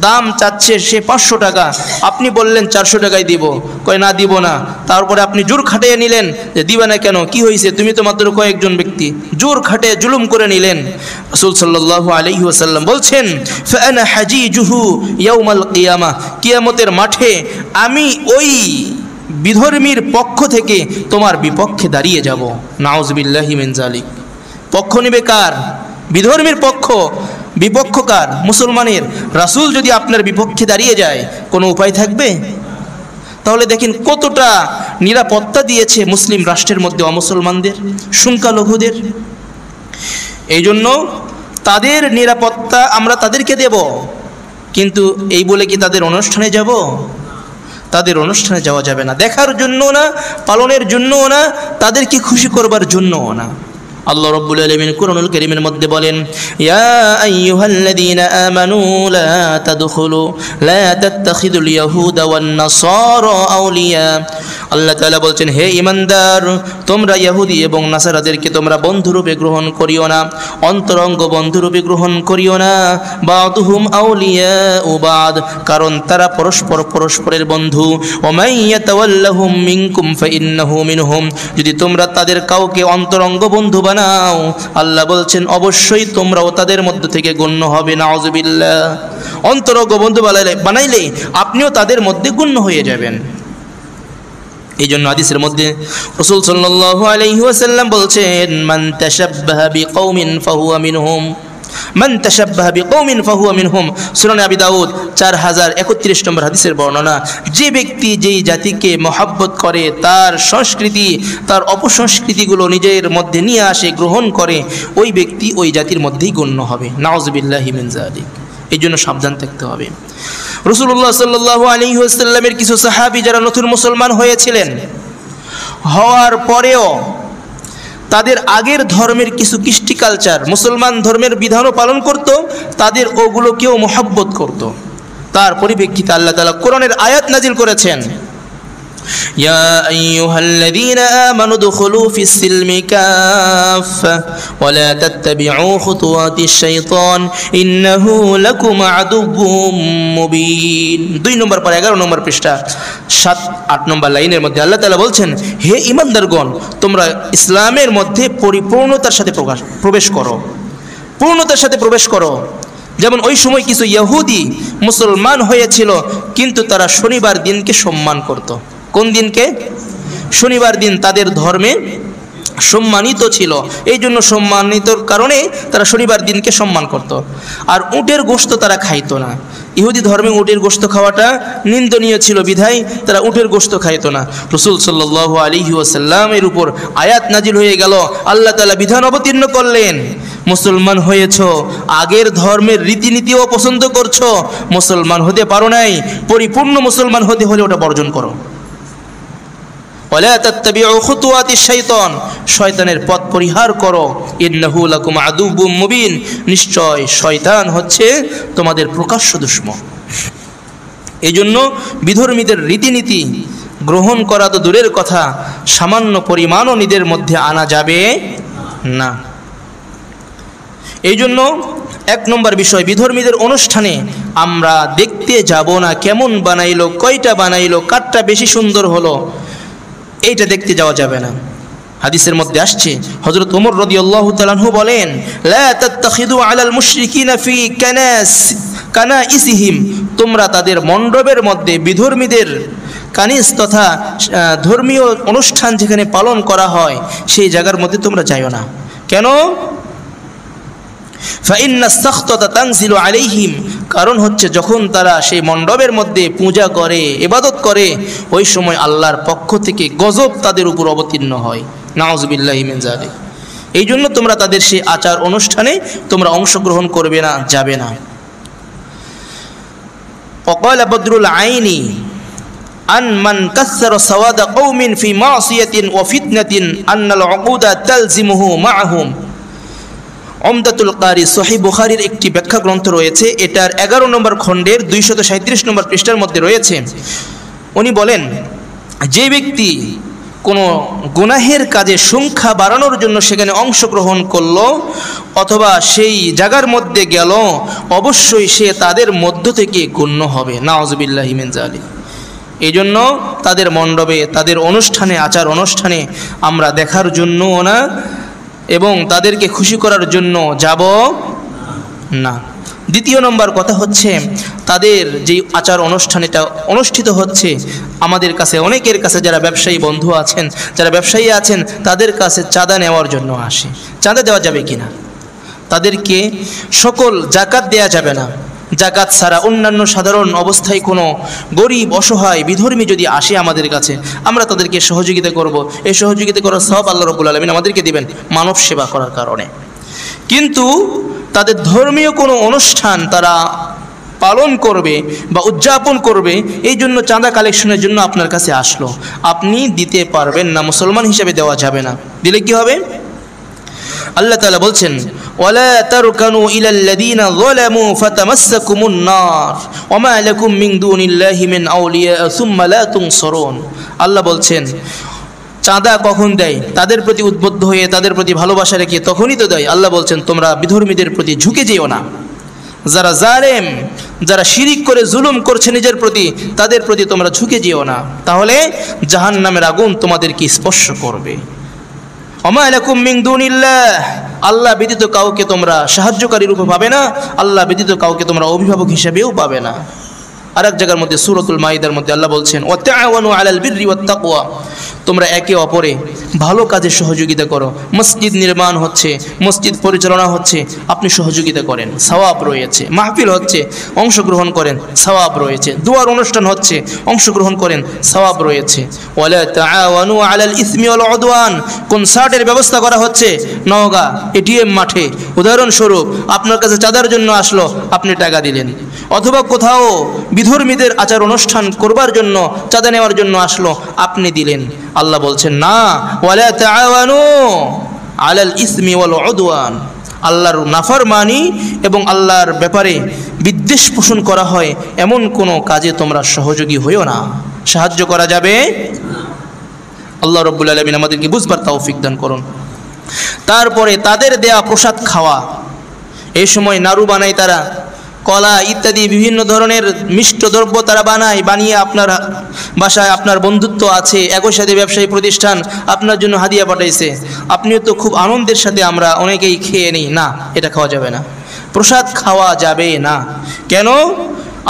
S1: দাম চাচ্ছে সে 500 টাকা, আপনি বললেন 400 টাকায় দিব, কয় না দিব না। তারপরে আপনি জোর খাটিয়ে নিলেন যে দিবা না কেন, কি হয়েছে, তুমি তো মাত্র কয়েকজন ব্যক্তি, জোর খাটে জুলুম করে নিলেন। রাসূল সাল্লাল্লাহু আলাইহি ওয়াসাল্লাম বলছেন ফাআনা হাজিজুহু ইয়াউমাল কিয়ামা, কিয়ামতের মাঠে আমি ওই বিধর্মীর পক্ষ থেকে তোমার বিপক্ষে দাঁড়িয়ে যাব। নাউযুবিল্লাহি মিন যালিক। পক্ষ নেবে কার? বিধর্মীর পক্ষ। বিপক্ষ কার? মুসলমানের। রাসূল যদি আপনার বিপক্ষে দাঁড়িয়ে যায়, কোনো উপায় থাকবে? তাহলে দেখেন কতটা নিরাপত্তা দিয়েছে মুসলিম রাষ্ট্রের মধ্যে অমুসলমানদের, সংখ্যালঘুদের। এই জন্য তাদের নিরাপত্তা আমরা তাদেরকে দেব, কিন্তু এই বলে কি তাদের অনুষ্ঠানে যাব? তাদের অনুষ্ঠানে যাওয়া যাবে না, দেখার জন্য না, পালনের জন্য না, তাদেরকে খুশি করবার জন্য না। আল্লাহ রাব্বুল আলামিন কুরআনুল কারীমের মধ্যে বলেন ইয়া আইয়ুহাল্লাযীনা আমানু লা তাত্তাখিদুল ইয়াহুদা ওয়ান নাসারা আউলিয়া। আল্লাহ তাআলা বলছেন হে ঈমানদার, তোমরা ইহুদি এবং নাসারাদেরকে তোমরা বন্ধুরূপে গ্রহণ করিও না, অন্তরঙ্গ বন্ধুরূপে গ্রহণ করিও না। বাদুহুম আউলিয়াউ বাদ, কারণ তারা পরস্পরের বন্ধু। ওয়া মান ইয়াতাওয়াল্লাহুম মিনকুম ফাইন্নাহু মিনহুম, যদি তোমরা তাদের কাউকে অন্তরঙ্গ বন্ধু বানাও, আল্লাহ বলছেন অবশ্যই তোমরাও তাদের মধ্য থেকে গণ্য হবে। নাউযুবিল্লাহ। অন্তরঙ্গ বন্ধু বানাইলে আপনিও তাদের মধ্যে গণ্য হয়ে যাবেন। এই জন্য হাদিসের মধ্যে রাসূল সাল্লাল্লাহু আলাইহি ওয়াসাল্লাম বলছেন মান তাশাব্বাহা বিকওমিন ফাহুয়া মিনহুম, মান তাশাব্বাহা বিকওমিন ফাহুয়া মিনহুম। সুনানে আবি দাউদ 4031 নম্বর হাদিসের বর্ণনা। যে ব্যক্তি যেই জাতিকে মহব্বত করে, তার সংস্কৃতি তার অপসংস্কৃতিগুলো নিজের মধ্যে নিয়ে আসে, গ্রহণ করে, ওই ব্যক্তি ওই জাতির মধ্যেই গণ্য হবে। নাউযুবিল্লাহি মিন যালিক। এই জন্য সাবধান থাকতে হবে। রাসূলুল্লাহ সাল্লাল্লাহু আলাইহি ওয়াসাল্লামের কিছু সাহাবী যারা নতুন মুসলমান হয়েছিলেন, হওয়ার পরেও তাদের আগের ধর্মের কিছু কৃষ্টি কালচার, মুসলমান ধর্মের বিধানও পালন করত, তাদের ওগুলোকেও মহব্বত করত। তার পরিপ্রেক্ষিতে আল্লাহ তাআলা কোরআনের আয়াত নাজিল করেছেন ইয়া আইয়ুহাল্লাযীনা আমানু দুখুলু ফিস-সিলমি কাফা ওয়া লা তাত্তাবিউ খুতুওয়াতিশ শাইতান ইন্নাহু লাকুম আদুউম মুবিন। 2 নম্বর পারা 11 নম্বর পৃষ্ঠা 7-8 নম্বর লাইনের মধ্যে আল্লাহ তাআলা বলছেন হে ঈমানদারগণ, তোমরা ইসলামের মধ্যে পরিপূর্ণতার সাথে প্রবেশ করো, পূর্ণতার সাথে প্রবেশ করো। যেমন ওই সময় কিছু ইহুদি মুসলমান হয়েছিল, কিন্তু তারা শনিবার দিনকে সম্মান করত। কোন দিনকে? শনিবার দিন তাদের ধর্মে সম্মানিত ছিল, এই জন্য সম্মানিতর কারণে তারা শনিবার দিনকে সম্মান করত। আর উটের গোশত তারা খাইতো না। ইহুদি ধর্মে উটের গোশত খাওয়াটা নিন্দনীয় ছিল, বিধায় তারা উটের গোশত খাইতো না। রাসূল সাল্লাল্লাহু আলাইহি ওয়াসাল্লামের উপর আয়াত নাজিল হয়ে গেল, আল্লাহ তাআলা বিধান অবতীর্ণ করলেন মুসলমান হয়েছো, আগের ধর্মের রীতিনীতিও পছন্দ করছো, মুসলমান হতে পারো নাই, পরিপূর্ণ মুসলমান হতে হলে ওটা বর্জন করো। ওয়ালা তাত্তাবিউ খুতুওয়াতিশ শাইতান, শয়তানের পথ পরিহার করো। ইন্নাহু লাকুম আদুউম মুবিন, নিশ্চয় শয়তান হচ্ছে তোমাদের প্রকাশ্য দুশমন। এই জন্য বিধর্মীদের রীতিনীতি গ্রহণ করা তো দূরের কথা, সামান্য পরিমাণও নিজের মধ্যে আনা যাবে না। এই জন্য 1 নম্বর বিষয়, বিধর্মীদের অনুষ্ঠানে আমরা দেখতে যাব না কেমন বানাইলো, কয়টা বানাইলো, কারটা বেশি সুন্দর হলো, এইটা দেখতে যাওয়া যাবে না। হাদিসের মধ্যে আসছে হযরত ওমর রাদিয়াল্লাহু তাআলা আনহু বলেন লা তাত্তাখিদু আলাল মুশরিকিনা ফি কানাইসিহিম, তোমরা তাদের মণ্ডপের মধ্যে বিধর্মীদের কানিস তথা ধর্মীয় অনুষ্ঠান যেখানে পালন করা হয় সেই জায়গার মধ্যে তোমরা যাইও না। কেন? ফাইন্নাস সাখতাতা তানজিলু আলাইহিম, কারণ হচ্ছে যখন তারা সেই মণ্ডপের মধ্যে পূজা করে, ইবাদত করে, ওই সময় আল্লাহর পক্ষ থেকে গজব তাদের উপর অবতীর্ণ হয়। নাউযুবিল্লাহি মিন যালিক। এই জন্য তোমরা তাদের সেই আচার অনুষ্ঠানে তোমরা অংশগ্রহণ করবে না, যাবে না। ওয়াকালা বদরুল আইনি আন মান কাসসারা সাওয়াদা কওমিন ফি মাসিয়াতিন ওয়া ফিতনাতিন আন্নাল উকুদা তালজিমুহু মাআহুম। উমদাতুল কারি সহিহ বুখারীর একটি ব্যাখ্যা গ্রন্থ রয়েছে, এটার 11 নম্বর খণ্ডের 237 নম্বর পৃষ্ঠার মধ্যে রয়েছে। উনি বলেন যে ব্যক্তি কোনো গুনাহের কাজে সংখ্যা বাড়ানোর জন্য সেখানে অংশগ্রহণ করলো অথবা সেই জায়গার মধ্যে গেল, অবশ্যই সে তাদের মধ্য থেকে গণ্য হবে। নাউযুবিল্লাহি মিন যালিক। এই জন্য তাদের মণ্ডপে, তাদের অনুষ্ঠানে, আচার অনুষ্ঠানে আমরা দেখার জন্যও না এবং তাদেরকে খুশি করার জন্য যাব না। দ্বিতীয় নম্বর কথা হচ্ছে, তাদের যেই আচার অনুষ্ঠান এটা অনুষ্ঠিত হচ্ছে, আমাদের কাছে অনেকের কাছে যারা ব্যবসায়ী বন্ধু আছেন, যারা ব্যবসায়ী আছেন, তাদের কাছে চাঁদা নেওয়ার জন্য আসে। চাঁদা দেওয়া যাবে কি না? তাদেরকে সকল জাকাত দেয়া যাবে না। জাকাত ছাড়া অন্যান্য সাধারণ অবস্থায় কোনো গরিব, অসহায়, বিধর্মী যদি আসে আমাদের কাছে, আমরা তাদেরকে সহযোগিতা করব। এই সহযোগিতা করার সওয়াব আল্লাহ রাব্বুল আলামিন আমাদেরকে দিবেন মানব সেবা করার কারণে। কিন্তু তাদের ধর্মীয় কোনো অনুষ্ঠান তারা পালন করবে বা উদযাপন করবে, এই জন্য চাঁদা কালেকশনের জন্য আপনার কাছে আসলো, আপনি দিতে পারবেন না, মুসলমান হিসেবে দেওয়া যাবে না। দিলে কি হবে? আল্লাহ তাআলা বলছেন, ওয়ালা তারকানু ইলাল্লাযীনা যালামু ফাতামাসসাকুমুন নার ওয়া মা লাকুম মিন দুনিল্লাহি মিন আউলিয়া সুম্মা লা তুনসুরুন। আল্লাহ বলছেন, চাঁদা কখন দেয়? তাদের প্রতি উদ্বুদ্ধ হয়ে, তাদের প্রতি ভালোবাসা রেখে তখনই তো দেয়। আল্লাহ বলছেন, তোমরা বিধর্মীদের প্রতি ঝুঁকে যেও না। যারা জালেম, যারা শিরিক করে জুলুম করছে নিজের প্রতি, তাদের প্রতি তোমরা ঝুঁকে যেও না, তাহলে জাহান্নামের আগুন তোমাদেরকে স্পর্শ করবে। ওমা লাকুম মিন দুনিল্লাহ, আল্লাহ ব্যতীত কাউকে তোমরা সাহায্যকারী রূপে পাবে না, আল্লাহ ব্যতীত কাউকে তোমরা অভিভাবক হিসেবেও পাবে না। আরেক জায়গার মধ্যে সূরাতুল মাইদার মধ্যে আল্লাহ বলছেন, ওয়া তাআওয়ানু আলাল বিররি ওয়াত তাকওয়া, তোমরা একে অপরে ভালো কাজে সহযোগিতা করো। মসজিদ নির্মাণ হচ্ছে, মসজিদ পরিচালনা হচ্ছে, আপনি সহযোগিতা করেন, সওয়াব রয়েছে। মাহফিল হচ্ছে, অংশগ্রহণ করেন, সওয়াব রয়েছে। দুয়ার অনুষ্ঠান হচ্ছে, অংশগ্রহণ করেন, সওয়াব রয়েছে। ওয়ালা তাআওয়ানু আলাল ইসমি ওয়াল উদওয়ান, কনসার্টের ব্যবস্থা করা হচ্ছে নওগাঁ এটিএম মাঠে, উদাহরণস্বরূপ আপনার কাছে চাঁদার জন্য আসলো, আপনি টাকা দিলেন। অথবা কোথাও বিধর্মীদের আচার অনুষ্ঠান করবার জন্য চাঁদা নেওয়ার জন্য আসলো, আপনি দিলেন। আল্লাহ বলছেন না, ওয়ালা তাআওয়ানু আলাল ইসমি ওয়াল উদওয়ান, আল্লাহর নাফরমানি এবং আল্লাহর ব্যাপারে বিদ্বেষ পোষণ করা হয় এমন কোনো কাজে তোমরা সহযোগী হইও না। সাহায্য করা যাবে। আল্লাহ রাব্বুল আলামিন আমাদেরকে বুঝবার তৌফিক দান করুন। তারপরে তাদের দেয়া প্রসাদ খাওয়া। এই সময় নাড়ু বানায় তারা, কলা ইত্যাদি বিভিন্ন ধরনের মিষ্ট দ্রব্য তারা বানিয়ে আপনার বাসায়, আপনার বন্ধুত্ব আছে, একই সাথে ব্যবসায়ী প্রতিষ্ঠান আপনার জন্য হাদিয়া পাঠাইছে, আপনিও তো খুব আনন্দের সাথে আমরা অনেকেই খেয়ে নিই। না, এটা খাওয়া যাবে না, প্রসাদ খাওয়া যাবে না। কেন?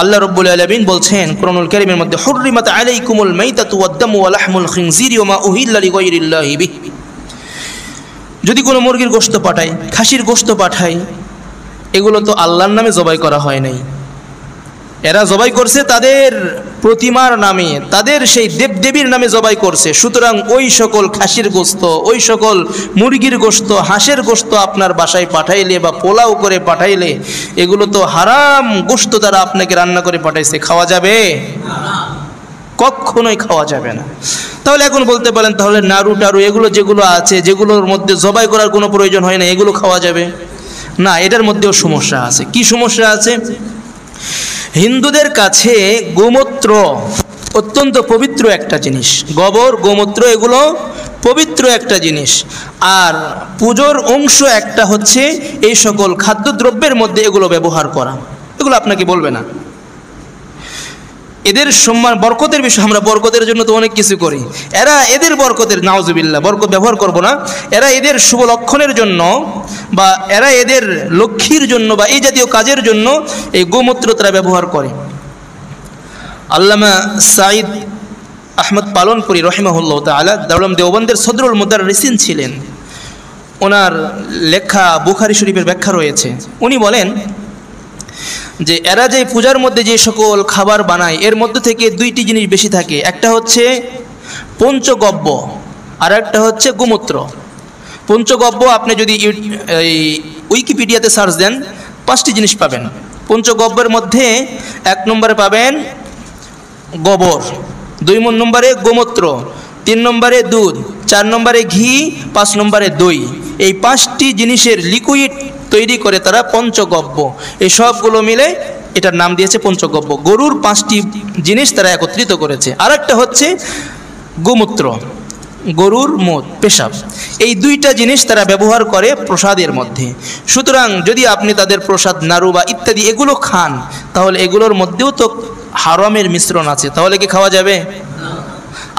S1: আল্লাহ রাব্বুল আলামিন বলছেন কোরআনুল কারীমের মধ্যে, হুররিমাত আলাইকুমুল মাইতাতু ওয়াদ-দামু ওয়া লাহমুল খিনজিরি ওয়া মা উহিল্লা লিগাইরিল্লাহি বিহি। যদি কোনো মুরগির গোশত পাঠায়, খাসির গোশত পাঠায়, এগুলো তো আল্লাহর নামে জবাই করা হয় নাই, এরা জবাই করছে তাদের প্রতিমার নামে, তাদের সেই দেবদেবীর নামে জবাই করছে। সুতরাং ওই সকল খাসির গোশত, ওই সকল মুরগির গোশত, হাঁসের গোশত আপনার বাসায় পাঠাইলে বা পোলাও করে পাঠাইলে, এগুলো তো হারাম গোশত দ্বারা আপনাকে রান্না করে পাঠাইছে, খাওয়া যাবে? কখনোই খাওয়া যাবে না। তাহলে এখন বলতে পারেন, তাহলে নাড়ু টাড়ু এগুলো যেগুলো আছে, যেগুলোর মধ্যে জবাই করার কোনো প্রয়োজন হয় না, এগুলো খাওয়া যাবে না? এটার মধ্যেও সমস্যা আছে। কি সমস্যা আছে? হিন্দুদের কাছে গোমূত্র অত্যন্ত পবিত্র একটা জিনিস, গোবর, গোমূত্র এগুলো পবিত্র একটা জিনিস। আর পুজোর অংশ একটা হচ্ছে এই সকল খাদ্যদ্রব্যের মধ্যে এগুলো ব্যবহার করা। এগুলো আপনাকে বলবে না। এদের সম্মান, বরকতের বিষয়, আমরা বরকতের জন্য তো অনেক কিছু করি, এরা এদের বরকতের, নাউজুবিল্লাহ, বরকত ব্যবহার করব না, এরা এদের শুভ লক্ষণের জন্য বা এরা এদের লক্ষ্মীর জন্য বা এই জাতীয় কাজের জন্য এই গোমূত্র তারা ব্যবহার করে। আল্লামা সাঈদ আহমদ পালনপুরি রহিমাহুল্লাহ তাআলা দারুল দেওবন্দের সদরুল মুদাররিসিন ছিলেন। ওনার লেখা বুখারী শরীফের ব্যাখ্যা রয়েছে। উনি বলেন যে এরা যে পূজার মধ্যে যে সকল খাবার বানায়, এর মধ্যে থেকে দুইটি জিনিস বেশি থাকে। একটা হচ্ছে পঞ্চগব্য, আর একটা হচ্ছে গোমূত্র। পঞ্চগব্য আপনি যদি উইকিপিডিয়াতে সার্চ দেন 5টি জিনিস পাবেন। পঞ্চগব্যের মধ্যে 1 নম্বরে পাবেন গোবর, 2 নম্বরে গোমূত্র, 3 নম্বরে দুধ, 4 নম্বরে ঘি, 5 নম্বরে দই। এই 5টি জিনিসের লিকুইড তৈরি করে তারা পঞ্চগব্য। এই সবগুলো মিলে এটার নাম দিয়েছে পঞ্চগব্য। গরুর 5টি জিনিস তারা একত্রিত করেছে। আর একটা হচ্ছে গোমূত্র। গরুর মুত, পেশাব, এই দুইটা জিনিস তারা ব্যবহার করে প্রসাদের মধ্যে। সুতরাং যদি আপনি তাদের প্রসাদ, নাড়ু বা ইত্যাদি এগুলো খান, তাহলে এগুলোর মধ্যেও তো হারামের মিশ্রণ আছে, তাহলে কি খাওয়া যাবে?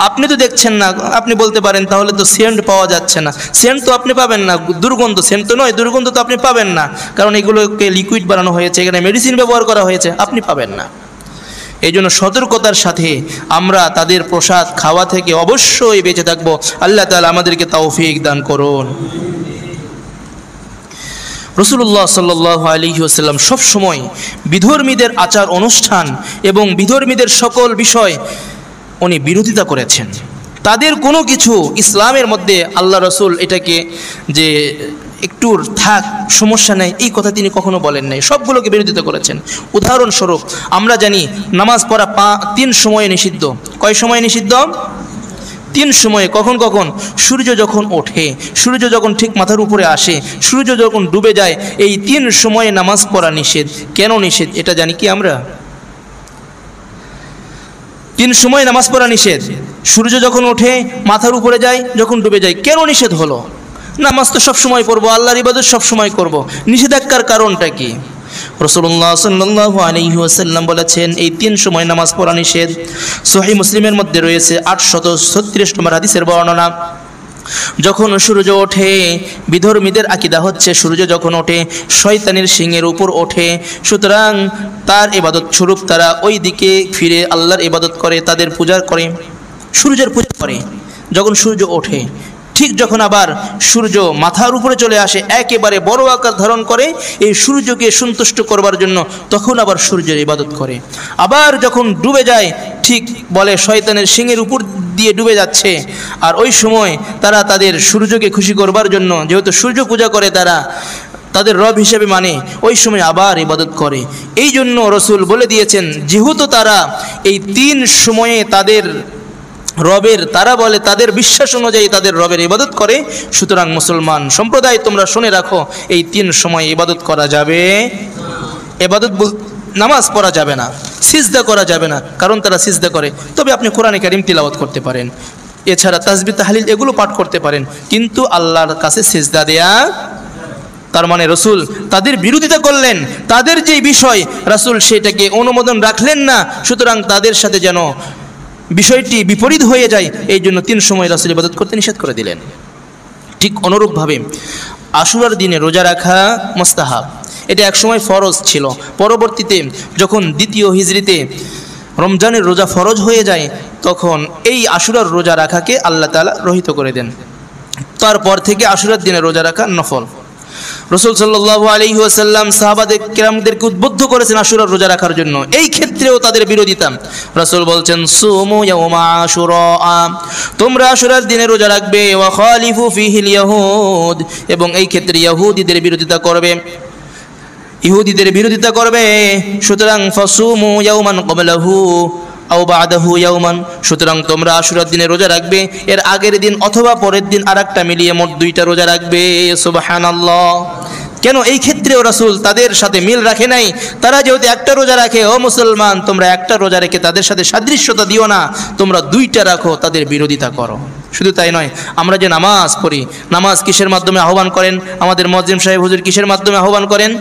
S1: আপনি তো দেখছেন না, আপনি বলতে পারেন তাহলে তো সেন্ট পাওয়া যাচ্ছে না। সেন্ট তো আপনি পাবেন না, দুর্গন্ধ, সেন্ট তো নয়, দুর্গন্ধ তো আপনি পাবেন না, কারণ এগুলোকে লিকুইড বানানো হয়েছে, এখানে মেডিসিন ব্যবহার করা হয়েছে, আপনি পাবেন না। এই জন্য সতর্কতার সাথে আমরা তাদের প্রসাদ খাওয়া থেকে অবশ্যই বেঁচে থাকবো। আল্লাহ তাআলা আমাদেরকে তৌফিক দান করুন। রাসূলুল্লাহ সাল্লাল্লাহু আলাইহি ওয়াসাল্লাম সবসময় বিধর্মীদের আচার অনুষ্ঠান এবং বিধর্মীদের সকল বিষয় উনি বিরোধিতা করেছেন। তাদের কোনো কিছু ইসলামের মধ্যে আল্লাহ রসুল এটাকে যে একটু থাক, সমস্যা নেই, এই কথা তিনি কখনো বলেন নাই, সবগুলোকে বিরোধিতা করেছেন। উদাহরণস্বরূপ আমরা জানি নামাজ পড়া 3 সময়ে নিষিদ্ধ। কয় সময়ে নিষিদ্ধ? 3 সময়ে। কখন কখন? সূর্য যখন ওঠে, সূর্য যখন ঠিক মাথার উপরে আসে, সূর্য যখন ডুবে যায়, এই 3 সময়ে নামাজ পড়া নিষেধ। কেন নিষেধ এটা জানি কি আমরা? 3 সময় নামাজ পড়া নিষেধ। সূর্য যখন ওঠে, মাথার উপরে যায়, যখন ডুবে যায়। কেন নিষেধ হলো? নামাজ তো সব সময় পড়বো, আল্লাহর ইবাদত সব সময় করব, নিষেধাজ্ঞার কারণটা কি? রাসূলুল্লাহ সাল্লাল্লাহু আলাইহি ওয়াসাল্লাম বলেছেন এই 3 সময় নামাজ পড়া নিষেধ। সহিহ মুসলিমের মধ্যে রয়েছে 836 নম্বর হাদিসের বর্ণনা। যখন সূর্য ওঠে, বিধর্মীদের আকীদা হচ্ছে সূর্য যখন ওঠে শয়তানের শিংয়ের উপর ওঠে, সুতরাং তার ইবাদত স্বরূপ তারা ওই দিকে ফিরে আল্লাহর ইবাদত করে, তাদের পূজা করে, সূর্যের পূজা করে। যখন সূর্য ওঠে, ঠিক যখন আবার সূর্য মাথার উপরে চলে আসে, একেবারে বড় আকার ধারণ করে এই সূর্যকে সন্তুষ্ট করবার জন্য, তখন আবার সূর্যের ইবাদত করে। আবার যখন ডুবে যায়, ঠিক বলে শয়তানের শিংয়ের উপর দিয়ে ডুবে যাচ্ছে, আর ওই সময় তারা তাদের সূর্যকে খুশি করবার জন্য, যেহেতু সূর্য পূজা করে তারা, তাদের রব হিসেবে মানে, ওই সময় আবার ইবাদত করে। এই জন্য রসুল বলে দিয়েছেন, যেহেতু তারা এই 3 সময়ে তাদের রবের, তারা বলে তাদের বিশ্বাস অনুযায়ী তাদের রবের ইবাদত করে, সুতরাং মুসলমান সম্প্রদায় তোমরা শুনে রাখো, এই 3 সময় ইবাদত করা যাবে, ইবাদত নামাজ পড়া যাবে না, সিজদা করা যাবে না, কারণ তারা সিজদা করে। তবে আপনি কোরআনে কারীম তিলাওয়াত করতে পারেন, এছাড়া তাসবিহ তাহলিল এগুলো পাঠ করতে পারেন, কিন্তু আল্লাহর কাছে সিজদা দেয়া। তার মানে রসুল তাদের বিরোধিতা করলেন, তাদের যে বিষয় রাসূল সেটাকে অনুমোদন রাখলেন না, সুতরাং তাদের সাথে যেন বিষয়টি বিপরীত হয়ে যায়, এই জন্য 3 সময় রাসূল ইবাদত করতে নিষেধ করে দিলেন। ঠিক অনুরূপভাবে আশুরার দিনে রোজা রাখা মুস্তাহাব, এটা একসময় ফরজ ছিল, পরবর্তীতে যখন 2য় হিজরিতে রমজানের রোজা ফরজ হয়ে যায়, তখন এই আশুরার রোজা রাখাকে আল্লাহ তাআলা রহিত করে দেন। তারপর থেকে আশুরার দিনে রোজা রাখা নফল। রাসূল সাল্লাল্লাহু আলাইহি ওয়াসাল্লাম সাহাবাদের কিরামদেরকে উদ্বুদ্ধ করেছেন আশুরার রোজা রাখার জন্য, এই ক্ষেত্রেও তাদের বিরোধিতা। রাসূল বলছেন, সুমু ইয়াউমা আশুরা, তোমরা আশুরার দিনে রোজা রাখবে, ওয়া খালিফু ফিহিল ইয়াহুদ, এবং এই ক্ষেত্রে ইহুদিদের বিরোধিতা করবে, ইহুদিদের বিরোধিতা করবে। সুতরাং ফাসুমু ইয়াউমান ক্বাবলাহু আও বাদাহু ইয়াউমান, সুতরাং তোমরা আশুরার দিনে রোজা রাখবে, এর আগের দিন অথবা পরের দিন আরেকটা মিলিয়ে মোট 2টা রোজা রাখবে। সুবহানাল্লাহ। কেন এই ক্ষেত্রেও রাসূল তাদের সাথে মিল রাখে নাই? তারা যেহেতু একটা রোজা রাখে, ও মুসলমান তোমরা একটা রোজা রেখে তাদের সাথে সাদৃশ্যতা দিও না, তোমরা 2টা রাখো, তাদের বিরোধিতা করো। শুধু তাই নয়, আমরা যে নামাজ পড়ি, নামাজ কিসের মাধ্যমে আহ্বান করেন? আমাদের মুয়াজ্জিন সাহেব হুজুর কিসের মাধ্যমে আহ্বান করেন?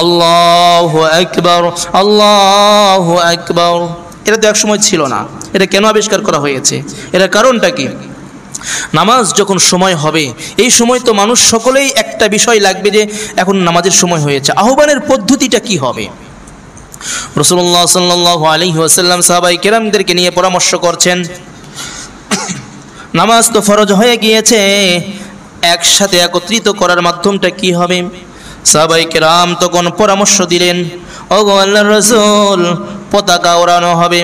S1: আল্লাহু আকবার, আল্লাহু আকবার। এটা তো একসময় ছিল না, এটা কেন আবিষ্কার করা হয়েছে? এটার কারণটা কি? নামাজ যখন সময় হবে, এই সময় তো মানুষ সকলেই একটা বিষয় লাগবে যে এখন নামাজের সময় হয়েছে, আহ্বানের পদ্ধতিটা কি হবে? রাসূলুল্লাহ সাল্লাল্লাহু আলাইহি ওয়াসাল্লাম সাহাবায়ে কেরামদেরকে নিয়ে পরামর্শ করছেন, নামাজ তো ফরজ হয়ে গিয়েছে, একসাথে একত্রিত করার মাধ্যমটা কি হবে? সাহাবায়ে কেরাম তখন পরামর্শ দিলেন, ওগো আল্লাহর রাসূল, পতাকা ওড়ানো হবে,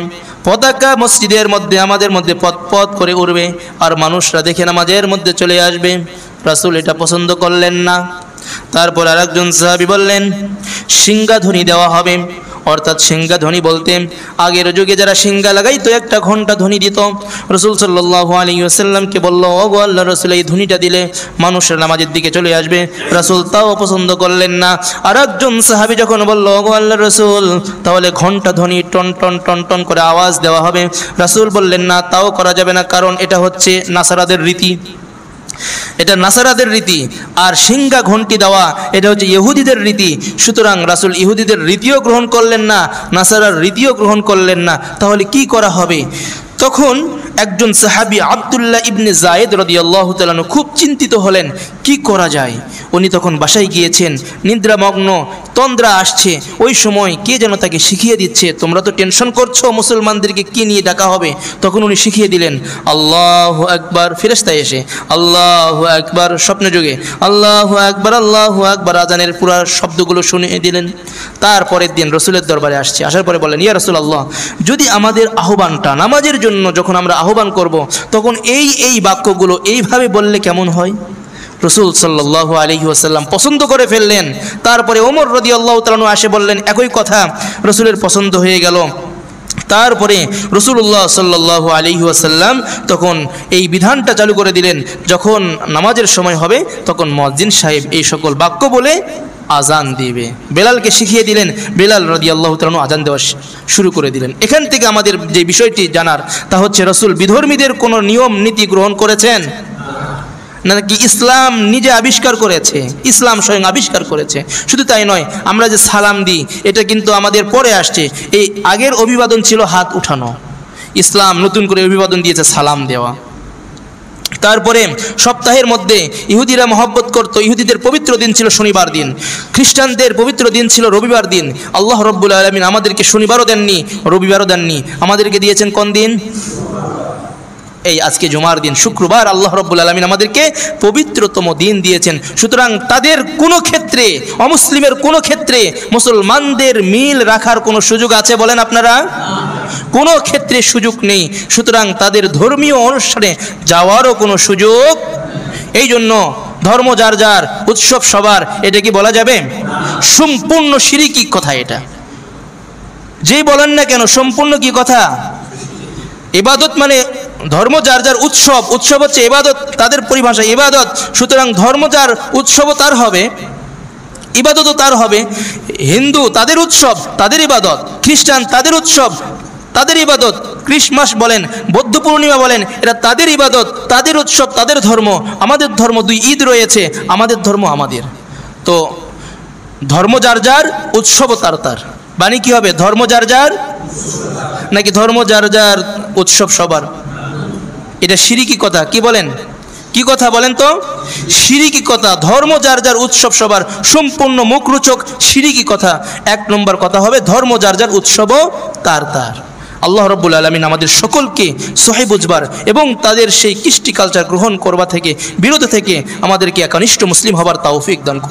S1: পতাকা মসজিদের মধ্যে আমাদের মধ্যে পথ পথ করে উড়বে, আর মানুষরা দেখে নামাজের মধ্যে চলে আসবে। রাসূল এটা পছন্দ করলেন না। তারপর আরেকজন সাহাবী বললেন, সিংহাধ্বনি দেওয়া হবে, অর্থাৎ সিংহা ধ্বনি বলতে আগের যুগে যারা সিংহা লাগাইতো একটা ঘন্টা ধ্বনি দিত। রাসূল সাল্লাল্লাহু আলাইহি ওয়াসাল্লামকে বলল, ওগো আল্লাহর রাসূল, এই ধ্বনিটা দিলে মানুষের নামাজের দিকে চলে আসবে। রাসূল তাও পছন্দ করলেন না। আর একজন সাহাবী যখন বলল, ওগো আল্লাহর রাসূল, তাহলে ঘন্টা ধ্বনি টন টন টন টন করে আওয়াজ দেওয়া হবে। রাসূল বললেন, না, তাও করা যাবে না, কারণ এটা হচ্ছে নাসারাদের রীতি, এটা নাসারাদের রীতি। আর সিংহা ঘন্টি দেওয়া এটা হচ্ছে ইহুদিদের রীতি। সুতরাং রাসূল ইহুদিদের রীতিও গ্রহণ করলেন না, নাসারার রীতিও গ্রহণ করলেন না। তাহলে কি করা হবে? তখন একজন সাহাবী আব্দুল্লাহ ইবনে যায়েদ রাদিয়াল্লাহু তাআলা আনহু খুব চিন্তিত হলেন, কি করা যায়। উনি তখন বাসায় গিয়েছেন, নিদ্রামগ্ন, তন্দ্রা আসছে। ওই সময় কে যেন তাকে শিখিয়ে দিচ্ছে, তোমরা তো টেনশন করছো মুসলমানদেরকে কি নিয়ে ডাকা হবে। তখন উনি শিখিয়ে দিলেন আল্লাহু আকবার, ফেরেশতা এসে আল্লাহু আকবার, স্বপ্নযোগে আল্লাহু আকবার আল্লাহু আকবার, আজানের পুরো শব্দগুলো শুনিয়ে দিলেন। তারপরের দিন রসুলের দরবারে আসছে, আসার পরে বলেন, ইয়া রাসূলুল্লাহ, যদি আমাদের আহ্বানটা নামাজের জন্য যখন আমরা আহ্বান করব, তখন এই বাক্যগুলো এইভাবে বললে কেমন হয়? রসুল সাল্লাল্লাহু আলাইহি ওয়াসাল্লাম পছন্দ করে ফেললেন। তারপরে ওমর রাদিয়াল্লাহু তাআলা আসে বললেন, একই কথা। রসুলের পছন্দ হয়ে গেল। তারপরে রাসূলুল্লাহ সাল্লাল্লাহু আলাইহি ওয়াসাল্লাম তখন এই বিধানটা চালু করে দিলেন, যখন নামাজের সময় হবে তখন মুয়াজ্জিন সাহেব এই সকল বাক্য বলে আজান দিবে। বেলালকে শিখিয়ে দিলেন, বেলাল রাদিয়াল্লাহু তাআলা আজান দেওয়া শুরু করে দিলেন। এখান থেকে আমাদের যে বিষয়টি জানার তা হচ্ছে, রাসূল বিধর্মীদের কোনো নিয়ম নীতি গ্রহণ করেছেন নাকি ইসলাম নিজে আবিষ্কার করেছে? ইসলাম স্বয়ং আবিষ্কার করেছে। শুধু তাই নয়, আমরা যে সালাম দিই এটা কিন্তু আমাদের পরে আসছে। এই আগের অভিবাদন ছিল হাত উঠানো, ইসলাম নতুন করে অভিবাদন দিয়েছে সালাম দেওয়া। তারপরে সপ্তাহের মধ্যে ইহুদিরা মহব্বত করত, ইহুদিদের পবিত্র দিন ছিল শনিবার দিন, খ্রিস্টানদের পবিত্র দিন ছিল রবিবার দিন। আল্লাহ রাব্বুল আলামিন আমাদেরকে শনিবারও দেননি, রবিবারও দেননি, আমাদেরকে দিয়েছেন কোন দিন? এই আজকে জুমার দিন, শুক্রবার আল্লাহ রাব্বুল আলামিন আমাদেরকে পবিত্রতম দিন দিয়েছেন। সুতরাং তাদের কোনো ক্ষেত্রে, অমুসলিমের কোনো ক্ষেত্রে মুসলমানদের মিল রাখার কোনো সুযোগ আছে বলেন আপনারা? কোনো ক্ষেত্রে সুযোগ নেই। সুতরাং তাদের ধর্মীয় অনুষ্ঠানে যাওয়ারও কোনো সুযোগ। এই জন্য ধর্ম যার যার, উৎসব সবার, এটা কি বলা যাবে? সম্পূর্ণ শিরকি কথা এটা। যেই বলেন না কেন, সম্পূর্ণ কি কথা? ইবাদত মানে ধর্ম যার যার, উৎসব, উৎসব হচ্ছে ইবাদত, তাদের পরিভাষা ইবাদত। সুতরাং ধর্ম যার, উৎসবও তার হবে, ইবাদতও তার হবে। হিন্দু তাদের উৎসব, তাদের ইবাদত, খ্রিস্টান তাদের উৎসব, তাদের ইবাদত, ক্রিসমাস বলেন, বৌদ্ধ পূর্ণিমা বলেন, এটা তাদের ইবাদত, তাদের উৎসব, তাদের ধর্ম। আমাদের ধর্ম, 2 ঈদ রয়েছে, আমাদের ধর্ম আমাদের। তো ধর্ম যার যার, উৎসবও তার তার। বাণী কি হবে? ধর্ম যার যার নাকি ধর্ম যার যার, উৎসব সবার? এটা শিরকি কথা। কি বলেন? কি কথা বলেন তো? শিরকি কথা। ধর্ম যার যার, উৎসব সবার, সম্পূর্ণ মুখরোচক শিরকি কথা। 1 নম্বর কথা হবে ধর্ম যার যার, উৎসবও তার তার। আল্লাহ রাব্বুল আলামিন আমাদের সকলকে সহি বুঝবার এবং তাদের সেই কৃষ্টি কালচার গ্রহণ করবা থেকে, বিরত থেকে আমাদেরকে একনিষ্ঠ মুসলিম হবার তৌফিক দান করুন।